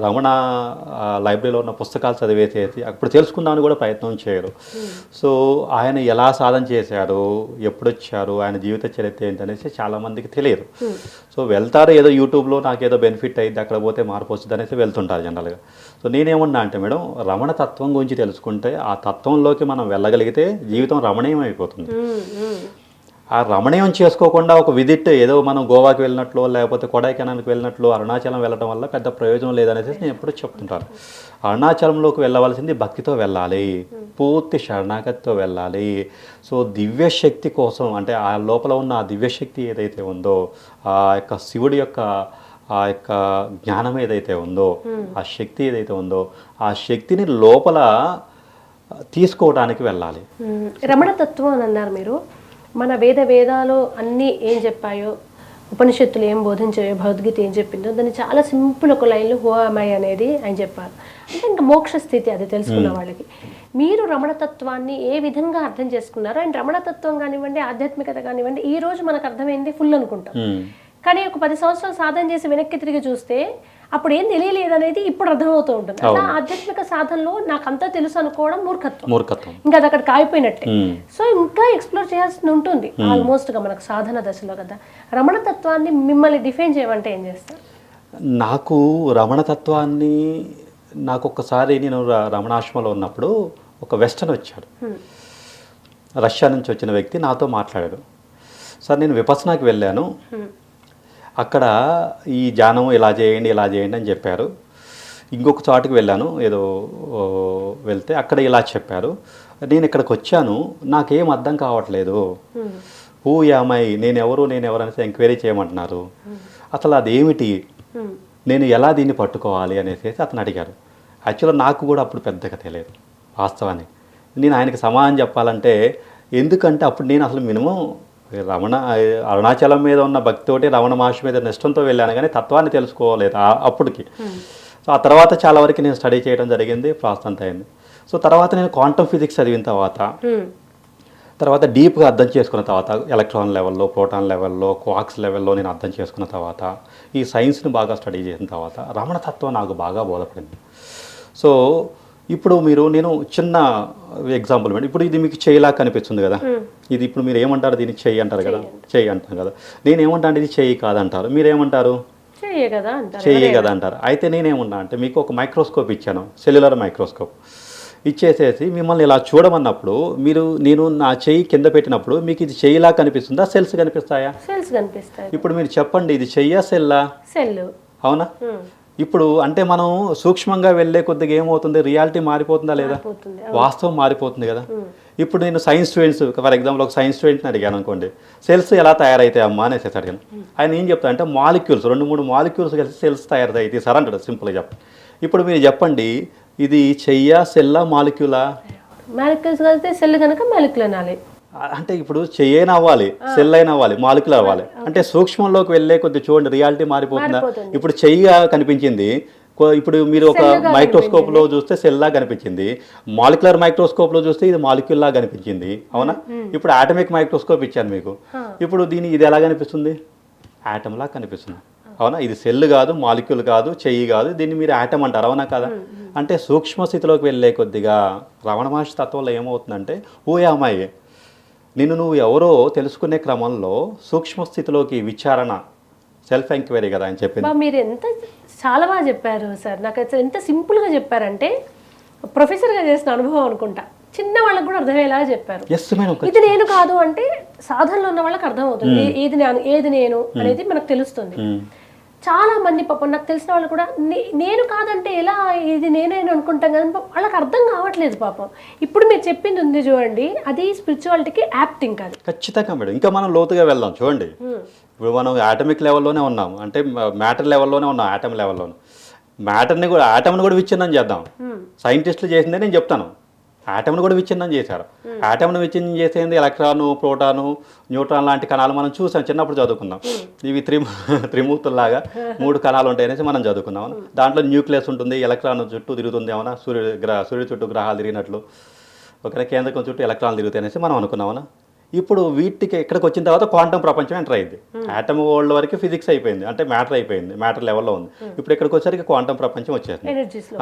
S3: రమణ లైబ్రరీలో ఉన్న పుస్తకాలు చదివేసేసి అప్పుడు తెలుసుకుందామని కూడా ప్రయత్నం చేయరు. సో ఆయన ఎలా సాధన చేశారు, ఎప్పుడు వచ్చారు, ఆయన జీవిత చరిత్ర ఏంటనేసి చాలా మందికి తెలియదు. సో వెళ్తారు, ఏదో యూట్యూబ్లో నాకేదో బెనిఫిట్ అయింది, అక్కడ పోతే మార్పు వస్తుంది అనేసి వెళ్తుంటారు జనరల్గా. సో నేనేమన్నా అంటే మేడం, రమణ తత్వం గురించి తెలుసుకుంటే ఆ తత్వంలోకి మనం వెళ్ళగలిగితే జీవితం రమణీయం అయిపోతుంది. ఆ రమణీయం చేసుకోకుండా ఒక విజిట్ ఏదో మనం గోవాకి వెళ్ళినట్లు లేకపోతే కొడైకెనాల్కి వెళ్ళినట్లు అరుణాచలం వెళ్ళడం వల్ల పెద్ద ప్రయోజనం లేదనేసి నేను ఎప్పుడూ చెప్తుంటాను. అరుణాచలంలోకి వెళ్ళవలసింది భక్తితో వెళ్ళాలి, పూర్తి శరణాగతితో వెళ్ళాలి. సో దివ్యశక్తి కోసం, అంటే ఆ లోపల ఉన్న ఆ దివ్యశక్తి ఏదైతే ఉందో, ఆ యొక్క శివుడి యొక్క ఆ యొక్క జ్ఞానం ఏదైతే ఉందో, ఆ శక్తి ఏదైతే ఉందో, ఆ శక్తిని లోపల తీసుకోవడానికి వెళ్ళాలి.
S2: రమణ తత్వం అని అన్నారు మీరు. మన వేదాలు అన్నీ ఏం చెప్పాయో, ఉపనిషత్తులు ఏం బోధించాయో, భగవద్గీత ఏం చెప్పిందో దాన్ని చాలా సింపుల్ ఒక లైన్లో హూ యామ్ ఐ అనేది ఆయన చెప్పారు. అంటే ఇంకా మోక్ష స్థితి అది తెలుసుకున్న వాళ్ళకి. మీరు రమణతత్వాన్ని ఏ విధంగా అర్థం చేసుకున్నారు? అండ్ రమణతత్వం కానివ్వండి, ఆధ్యాత్మికత కానివ్వండి, ఈ రోజు మనకు అర్థమైంది ఫుల్ అనుకుంటాం, కానీ ఒక 10 సంవత్సరాలు సాధన చేసి వెనక్కి తిరిగి చూస్తే అప్పుడు ఏం తెలియలేదు అనేది ఇప్పుడు అర్థమవుతూ ఉంటుంది. అలా ఆధ్యాత్మిక సాధనలో నాకు అంతా తెలుసు అనుకోవడం మూర్ఖత్వం. ఇంకా అది అక్కడ కాయిపోయినట్టే. సో ఇంకా ఎక్స్ప్లోర్ చేయాల్సి ఉంటుంది ఆల్మోస్ట్ గా మనకు సాధన దశలో కదా. రమణతత్వాన్ని మిమ్మల్ని డిఫైన్ చేయమంటే ఏం చేస్తారు?
S3: నాకు రమణతత్వాన్ని ఒక్కసారి నేను రమణాశ్రమంలో ఉన్నప్పుడు ఒక వెస్టర్న్ వచ్చాడు, రష్యా నుంచి వచ్చిన వ్యక్తి నాతో మాట్లాడాడు. సార్ నేను విపస్సనాకి వెళ్ళాను, అక్కడ ఈ ధ్యానం ఇలా చేయండి అని చెప్పారు. ఇంకొక చోటుకి వెళ్ళాను ఏదో వెళ్తే అక్కడ ఇలా చెప్పారు. నేను ఇక్కడికి వచ్చాను, నాకేం అర్థం కావట్లేదు. హూ యామై, నేను ఎవరు అనేసి ఎంక్వైరీ చేయమంటున్నారు. అసలు అదేమిటి, నేను ఎలా దీన్ని పట్టుకోవాలి అనేసి అతను అడిగారు. యాక్చువల్గా నాకు కూడా అప్పుడు పెద్దగా తెలియదు వాస్తవాన్ని. నేను ఆయనకి సమాధానం చెప్పాలంటే, ఎందుకంటే అప్పుడు నేను అసలు మినిమం అరుణాచలం మీద ఉన్న భక్తితోటి రమణ మహర్షి మీద నిష్టంతో వెళ్ళాను, కానీ తత్వాన్ని తెలుసుకోలేదు అప్పటికి. సో ఆ తర్వాత చాలా వరకు నేను స్టడీ చేయడం జరిగింది, ప్రాసెస్ అంతా అయింది. సో తర్వాత నేను క్వాంటమ్ ఫిజిక్స్ చదివిన తర్వాత డీప్గా అర్థం చేసుకున్న తర్వాత, ఎలక్ట్రాన్ లెవెల్లో, ప్రోటాన్ లెవెల్లో, క్వాక్స్ లెవెల్లో నేను అర్థం చేసుకున్న తర్వాత, ఈ సైన్స్ని బాగా స్టడీ చేసిన తర్వాత రమణ తత్వం నాకు బాగా బోధపడింది. సో ఇప్పుడు నేను చిన్న ఎగ్జాంపుల్ మేడం, ఇప్పుడు ఇది మీకు చేయలా కనిపిస్తుంది కదా, ఇది ఇప్పుడు మీరు ఏమంటారు, దీన్ని చెయ్యి అంటారు కదా, చెయ్యి అంటారు కదా, నేనేమంటాను ఇది చెయ్యి కాదంటారు, మీరేమంటారు చెయ్యి కదా అంటారు. అయితే నేనేమన్నా అంటే మీకు ఒక మైక్రోస్కోప్ ఇచ్చాను, సెల్యులర్ మైక్రోస్కోప్ ఇచ్చేసేసి మిమ్మల్ని ఇలా చూడమన్నప్పుడు నేను నా చెయ్యి కింద పెట్టినప్పుడు మీకు ఇది చెయ్యిలా కనిపిస్తుందా, సెల్స్ కనిపిస్తాయా?
S2: సెల్స్ కనిపిస్తాయి.
S3: ఇప్పుడు మీరు చెప్పండి, ఇది చెయ్యా సెల్లా?
S2: సెల్.
S3: అవునా? ఇప్పుడు అంటే మనం సూక్ష్మంగా వెళ్ళే కొద్దిగా ఏమవుతుంది, రియాలిటీ మారిపోతుందా లేదా, వాస్తవం మారిపోతుంది కదా. ఇప్పుడు నేను సైన్స్ స్టూడెంట్స్, ఫర్ ఎగ్జాంపుల్ ఒక సైన్స్ స్టూడెంట్ని అడిగాను అనుకోండి, సెల్స్ ఎలా తయారవుతాయి అమ్మా అనేసి అడిగాను. ఆయన ఏం చెప్తా అంటే మాలిక్యూల్స్, 2-3 మాలిక్యూల్స్ కలిసి సెల్స్ తయారవుతాయి సార్ అంటాడు, సింపుల్గా చెప్పండి. ఇప్పుడు మీరు చెప్పండి, ఇది చెయ్యా సెల్లా మాలిక్యూలా?
S2: మాలిక్యూల్స్ కలిస్తే సెల్ కనుక మాలిక్యూల్ అనాలి.
S3: అంటే ఇప్పుడు చెయ్యైనా అవ్వాలి, సెల్ అయినా అవ్వాలి, మాలిక్యులర్ అవ్వాలి. అంటే సూక్ష్మంలోకి వెళ్ళే కొద్ది చూడండి రియాలిటీ మారిపోతుందా. ఇప్పుడు చెయ్యిగా కనిపించింది, ఇప్పుడు మీరు ఒక మైక్రోస్కోప్లో చూస్తే సెల్లా కనిపించింది, మాలిక్యులర్ మైక్రోస్కోప్లో చూస్తే ఇది మాలిక్యూల్లా కనిపించింది, అవునా? ఇప్పుడు ఆటమిక్ మైక్రోస్కోప్ ఇచ్చాను మీకు, ఇప్పుడు ఇది ఎలా కనిపిస్తుంది, ఆటంలా కనిపిస్తుంది, అవునా? ఇది సెల్ కాదు, మాలిక్యూల్ కాదు, చెయ్యి కాదు, దీన్ని మీరు ఆటం అంటారు, అవునా కదా? అంటే సూక్ష్మ స్థితిలోకి వెళ్ళే కొద్దిగా రమణ మహర్షి తత్వంలో ఏమవుతుందంటే, ఊయామాయే నువ్వు ఎవరో తెలుసుకునే క్రమంలో సూక్ష్మ స్థితిలోకి విచారణ, సెల్ఫ్ ఎంక్వైరీ కదా అని చెప్పింది.
S2: మీరు చాలా బాగా చెప్పారు సార్. నాకు ఎంత సింపుల్గా చెప్పారంటే ప్రొఫెసర్గా చేసిన అనుభవం అనుకుంటా, చిన్న వాళ్ళకి కూడా అర్థమయ్యేలాగా చెప్పారు. ఇది నేను కాదు అంటే సాధనలో ఉన్న వాళ్ళకి అర్థమవుతుంది, ఏది నేను అనేది మనకు తెలుస్తుంది. చాలా మంది పాపం నాకు తెలిసిన వాళ్ళు కూడా నేను కాదంటే ఎలా, ఇది నేనే అనుకుంటాం కదా, వాళ్ళకి అర్థం కావట్లేదు పాపం. ఇప్పుడు మీరు చెప్పింది ఉంది చూడండి, అది స్పిరిచువాలిటీకి యాప్టింగ్ కాదు.
S3: ఖచ్చితంగా మేడం. ఇంకా మనం లోతుగా వెళ్దాం చూడండి. ఇప్పుడు మనం ఆటమిక్ లెవెల్లోనే ఉన్నాము, అంటే మ్యాటర్ లెవెల్లోనే ఉన్నాం, ఆటమ్ లెవెల్లోనే. ఆటమ్ని కూడా విచ్ఛిన్నం చేద్దాం. సైంటిస్టులు చేసిందే నేను చెప్తాను, ఆటమ్ని కూడా విచ్ఛిన్నం చేశారు. ఆటమ్ని విచ్ఛిన్నం చేసేది ఎలక్ట్రాను, ప్రోటాను, న్యూట్రాన్ లాంటి కణాలు మనం చూసాం, చిన్నప్పుడు చదువుకున్నాం. ఇవి త్రిమూర్తుల్లాగా 3 కణాలు ఉంటాయి అనేసి మనం చదువుకున్నాం. దాంట్లో న్యూక్లియస్ ఉంటుంది, ఎలక్ట్రాన్ చుట్టూ తిరుగుతుంది, ఏమన్నా సూర్యుడి చుట్టూ గ్రహాలు తిరిగినట్లు, ఒక కేంద్రకం చుట్టూ ఎలక్ట్రాన్లు తిరుగుతాయి అనేసి మనం అనుకున్నామన్నా. ఇప్పుడు వీటికి ఇక్కడికి వచ్చిన తర్వాత క్వాంటమ్ ప్రపంచం ఎంటర్ అయింది. ఆటమ్ వరల్డ్ వరకు ఫిజిక్స్ అయిపోయింది, అంటే మ్యాటర్ అయిపోయింది, మ్యాటర్ లెవెల్లో ఉంది. ఇప్పుడు ఇక్కడికి వచ్చేసరికి క్వాంటమ్ ప్రపంచం వచ్చేసింది.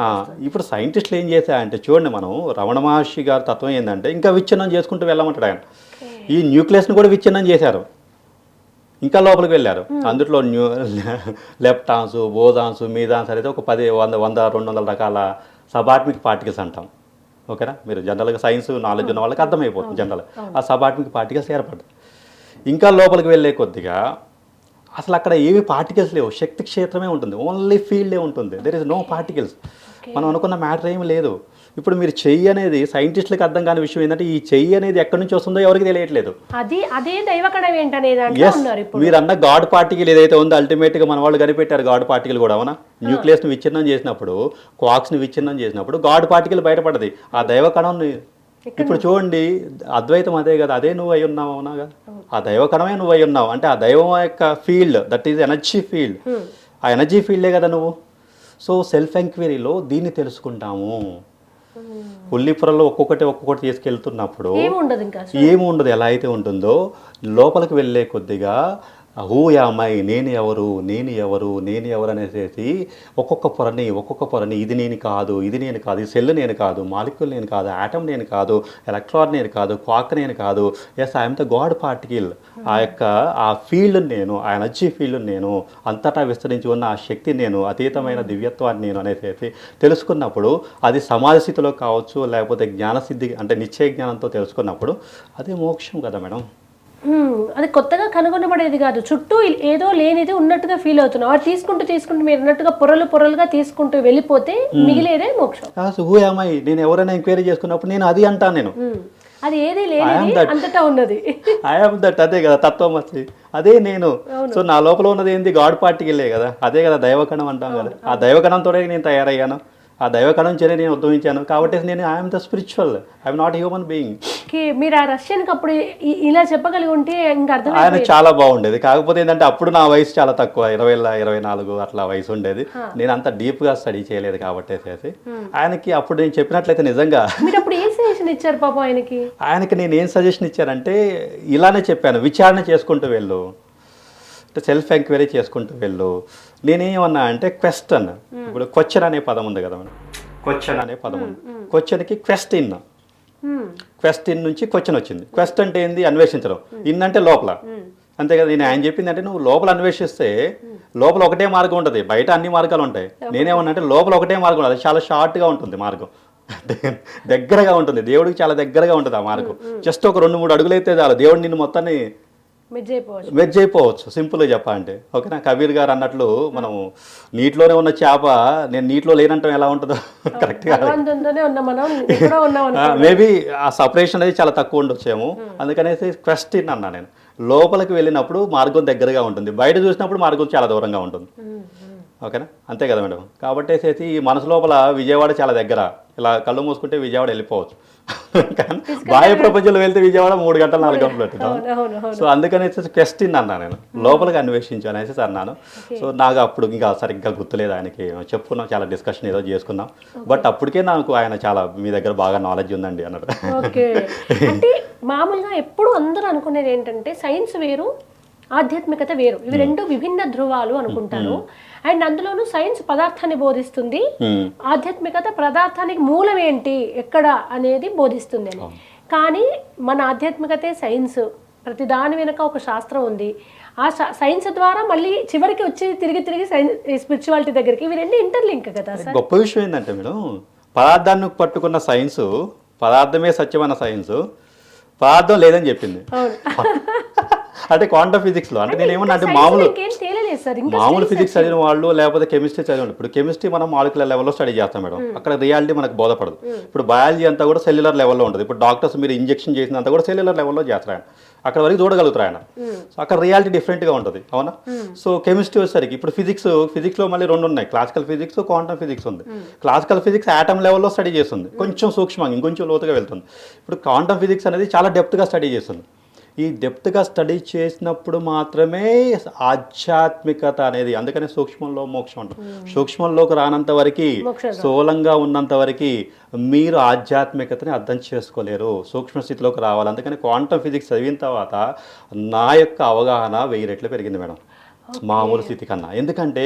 S3: ఇప్పుడు సైంటిస్టులు ఏం చేశారంటే చూడండి, మనం రమణ మహర్షి గారి తత్వం ఏంటంటే ఇంకా విచ్ఛిన్నం చేసుకుంటూ వెళ్ళమంటాడు ఆయన. ఈ న్యూక్లియస్ని కూడా విచ్ఛిన్నం చేశారు, ఇంకా లోపలికి వెళ్ళారు. అందులో లెప్టాన్స్, బోజాన్స్, మీజాన్స్ అనేది ఒక 100-200 రకాల సబాట్మిక్ పార్టికల్స్ అంటాం. ఓకేనా? మీరు జనరల్గా సైన్స్ నాలెడ్జ్ ఉన్న వాళ్ళకి అర్థమైపోతుంది. జనరల్ ఆ సబాట్మిక్ పార్టికల్స్ ఏర్పడ్డాయి. ఇంకా లోపలికి వెళ్ళే కొద్దిగా అసలు అక్కడ ఏవి పార్టికల్స్ లేవు, శక్తి క్షేత్రమే ఉంటుంది, ఓన్లీ ఫీల్డే ఉంటుంది, దెర్ ఇస్ నో పార్టికల్స్. మనం అనుకున్న మ్యాటర్ ఏమి లేదు. ఇప్పుడు మీరు చెయ్యి అనేది సైంటిస్టులకు అర్థం కాని విషయం ఏంటంటే, ఈ చెయ్యి అనేది ఎక్కడి నుంచి వస్తుందో ఎవరికి తెలియట్లేదు.
S2: అదే దైవకణం ఏంటనేది
S3: మీరు అన్న గాడ్ పార్టికల్ ఏదైతే ఉందో అల్టిమేట్గా మన వాళ్ళు కనిపెట్టారు గాడ్ పార్టికల్ కూడా, అవునా? న్యూక్లియస్ని విచ్ఛిన్నం చేసినప్పుడు, క్వాక్స్ని విచ్ఛిన్నం చేసినప్పుడు గాడ్ పార్టికల్ బయటపడది, ఆ దైవకణం. ఇప్పుడు చూడండి, అద్వైతం అదే కదా, అదే నువ్వు అయి ఉన్నావు, అవునా కదా? ఆ దైవకణమే నువ్వు అయి ఉన్నావు, అంటే ఆ దైవం యొక్క field, that is energy field, ఆ ఎనర్జీ ఫీల్డే కదా నువ్వు. సో సెల్ఫ్ ఎంక్వైరీలో దీన్ని తెలుసుకుంటాము. ఉల్లిపురలో ఒక్కొక్కటి తీసుకెళ్తున్నప్పుడు ఏముండదు, ఎలా అయితే ఉంటుందో లోపలికి వెళ్ళే కొద్దిగా హూ యామై, నేను ఎవరు అనేసి ఒక్కొక్క పొరని ఇది నేను కాదు, ఈ సెల్ నేను కాదు, మాలిక్యూల్ నేను కాదు, ఆటమ్ నేను కాదు, ఎలక్ట్రాన్ నేను కాదు, క్వాక్ నేను కాదు, yes I'm the God particle. ఆ ఫీల్డ్ నేను, ఆ ఎనర్జీ ఫీల్డ్ నేను, అంతటా విస్తరించి ఉన్న ఆ శక్తి నేను, అతీతమైన దివ్యత్వాన్ని నేను అనేసి తెలుసుకున్నప్పుడు, అది సమాధి స్థితిలో కావచ్చు, లేకపోతే జ్ఞానసిద్ధి అంటే నిశ్చయ జ్ఞానంతో తెలుసుకున్నప్పుడు అదే మోక్షం కదా మేడం.
S2: అది కొత్తగా కనుగొనబడేది కాదు, చుట్టూ ఏదో లేనిది ఉన్నట్టుగా ఫీల్ అవుతున్నాం. అది తీసుకుంటూ మీరు అన్నట్టుగా పొరలుగా తీసుకుంటూ వెళ్ళిపోతే మిగిలేదే మోక్షం.
S3: హూ యామై, నేను ఎవరైనా ఎంక్వైరీ చేసుకున్నప్పుడు నేను అది అంటాను. నేను
S2: అది ఏది లేనిది అంతటా ఉన్నది.
S3: ఐఎమ్ దట్, అదే కదా తత్వమసి, అదే నేను. సో నా లోపల ఉన్నది ఏంది, గాడ్ పార్టీకి వెళ్ళే కదా, అదే కదా దైవకణం అంటాం కదా. ఆ దైవకణంతోనే నేను తయారయ్యాను, ఆ దైవకణం చేనే నేను ఉద్భవించాను. కాబట్టి నేను I'm the spiritual, I'm not human being.
S2: మీరు ఆ రష్యన్కి అప్పుడు ఇలా చెప్పగలిగి ఉంటే ఇంకా అర్థం.
S3: ఆయన చాలా బాగుండేది. కాకపోతే ఏంటంటే అప్పుడు నా వయసు చాలా తక్కువ, 24 అట్లా వయసు ఉండేది. నేను అంత డీప్గా స్టడీ చేయలేదు కాబట్టి ఆయనకి అప్పుడు నేను చెప్పినట్లయితే నిజంగా.
S2: మీరు అప్పుడు ఏ సజెషన్ ఇచ్చారు పాపం ఆయనకి
S3: నేను ఏం సజెషన్ ఇచ్చానంటే ఇలానే చెప్పాను, విచారణ చేసుకుంటూ వెళ్ళు, సెల్ఫ్ ఎంక్వైరీ చేసుకుంటూ వెళ్ళు. నేనేమన్నా అంటే క్వెస్ట్ అన్న, ఇప్పుడు క్వశ్చన్ అనే పదం ఉంది కదా మేడం, క్వశ్చన్ అనే పదం ఉంది. క్వశ్చన్కి క్వెస్ట్ ఇన్, క్వెస్ట్ ఇన్ నుంచి క్వశ్చన్ వచ్చింది. క్వెస్ట్ అంటే ఏంది, అన్వేషించడం. ఇన్ అంటే లోపల, అంతే కదా. నేను ఆయన చెప్పింది అంటే నువ్వు లోపల అన్వేషిస్తే లోపల ఒకటే మార్గం ఉంటుంది, బయట అన్ని మార్గాలు ఉంటాయి. నేనేమన్నా అంటే లోపల ఒకటే మార్గం ఉంటుంది, అది చాలా షార్ట్గా ఉంటుంది మార్గం, దగ్గరగా ఉంటుంది, దేవుడికి చాలా దగ్గరగా ఉంటుంది ఆ మార్గం. జస్ట్ ఒక 2-3 అడుగులు అయితే చాలు, దేవుడు నిన్ను మొత్తాన్ని మెర్జ్ అయిపోవచ్చు, సింపుల్గా చెప్పాలంటే. ఓకేనా, కబీర్ గారు అన్నట్లు మనం నీటిలోనే ఉన్న చేప నేను నీటిలో లేనంటాం ఎలా ఉంటుందో కరెక్ట్గా. మేబీ ఆ సపరేషన్ అనేది చాలా తక్కువ ఉండొచ్చేమో, అందుకనేసి క్వశ్చన్ అన్నా నేను. లోపలికి వెళ్ళినప్పుడు మార్గం దగ్గరగా ఉంటుంది, బయట చూసినప్పుడు మార్గం చాలా దూరంగా ఉంటుంది. ఓకేనా, అంతే కదా మేడం. కాబట్టి ఈ మనసు లోపల విజయవాడ చాలా దగ్గర, ఇలా కళ్ళు మూసుకుంటే విజయవాడ వెళ్ళిపోవచ్చు, కానీ బాహ్య ప్రపంచంలో వెళ్తే విజయవాడ 3 గంటలు 4 గంటలు పెట్టున్నాను. సో అందుకనేసి క్వశ్చన్ అన్నా నేను, లోపలికి అన్వేషించు అనేసి అన్నాను. సో నాకు అప్పుడు ఇంకా సరిగ్గా గుర్తులేదు, ఆయనకి చెప్పుకున్నాం, చాలా డిస్కషన్ ఏదో చేసుకున్నాం. బట్ అప్పటికే నాకు ఆయన చాలా మీ దగ్గర బాగా నాలెడ్జ్ ఉందండి అన్నాడు.
S2: అంటే మామూలుగా ఎప్పుడు అందరూ అనుకునేది ఏంటంటే సైన్స్ వేరు, ఆధ్యాత్మికత వేరు, ఇవి రెండు విభిన్న ధృవాలు అనుకుంటారు. అండ్ అందులోనూ సైన్స్ పదార్థాన్ని బోధిస్తుంది, ఆధ్యాత్మికత పదార్థానికి మూలం ఏంటి ఎక్కడ అనేది బోధిస్తుంది అని. కానీ మన ఆధ్యాత్మికతే సైన్స్, ప్రతి దాని వెనుక ఒక శాస్త్రం ఉంది. ఆ సైన్స్ ద్వారా మళ్ళీ చివరికి వచ్చి తిరిగి స్పిరిచువాలిటీ దగ్గరికి, ఇవి రెండు ఇంటర్లింక్ కదా సార్.
S3: గొప్ప విషయం ఏంటంటే మేడం, పదార్థాన్ని పట్టుకున్న సైన్సు, పదార్థమే సత్యమైన సైన్సు, పదార్థం లేదని చెప్పింది. అంటే క్వాంటమ్ ఫిజిక్స్లో, అంటే నేను ఏమన్నా అంటే మామూలు ఫిజిక్స్ చదివిన వాళ్ళు లేకపోతే కెమిస్ట్రీ చదివిన, ఇప్పుడు కెమిస్ట్రీ మనం మాలిక్యులర్ లెవెల్లో స్టడీ చేస్తాం మేడం, అక్కడ రియాలిటీ మనకు బోధపడదు. ఇప్పుడు బయాలజీ అంతా కూడా సెల్యులర్ లెవెల్లో ఉంటుంది. ఇప్పుడు డాక్టర్స్ మీరు ఇంజెక్షన్ చేసినంత కూడా సెల్యులర్ లెవెల్లో చేస్తారు ఆయన, అక్కడ వరకు చూడగలుగుతారు ఆయన. సో అక్కడ రియాలిటీ డిఫరెంట్గా ఉంటుంది, అవునా. సో కెమిస్ట్రీ వచ్చేసరికి ఇప్పుడు ఫిజిక్స్లో మళ్ళీ 2 ఉన్నాయి, క్లాసికల్ ఫిజిక్స్, క్వాంటమ్ ఫిజిక్స్ ఉంది. క్లాసికల్ ఫిజిక్స్ ఆటమ్ లెవెల్లో స్టడీ చేస్తుంది, కొంచెం సూక్ష్మంగా ఇంకొంచెం లోతుగా వెళ్తుంది. ఇప్పుడు క్వాంటమ్ ఫిజిక్స్ అనేది చాలా డెప్త్గా స్టడీ చేస్తుంది. ఈ డెప్త్గా స్టడీ చేసినప్పుడు మాత్రమే ఆధ్యాత్మికత అనేది, అందుకనే సూక్ష్మంలో మోక్షం అంటారు. సూక్ష్మంలోకి రానంత వరకు, స్థూలంగా ఉన్నంత వరకు మీరు ఆధ్యాత్మికతని అర్థం చేసుకోలేరు, సూక్ష్మ స్థితిలోకి రావాలి. అందుకని క్వాంటమ్ ఫిజిక్స్ చదివిన తర్వాత నా యొక్క అవగాహన 1000 రెట్లు పెరిగింది మేడం మామూలు స్థితి కన్నా. ఎందుకంటే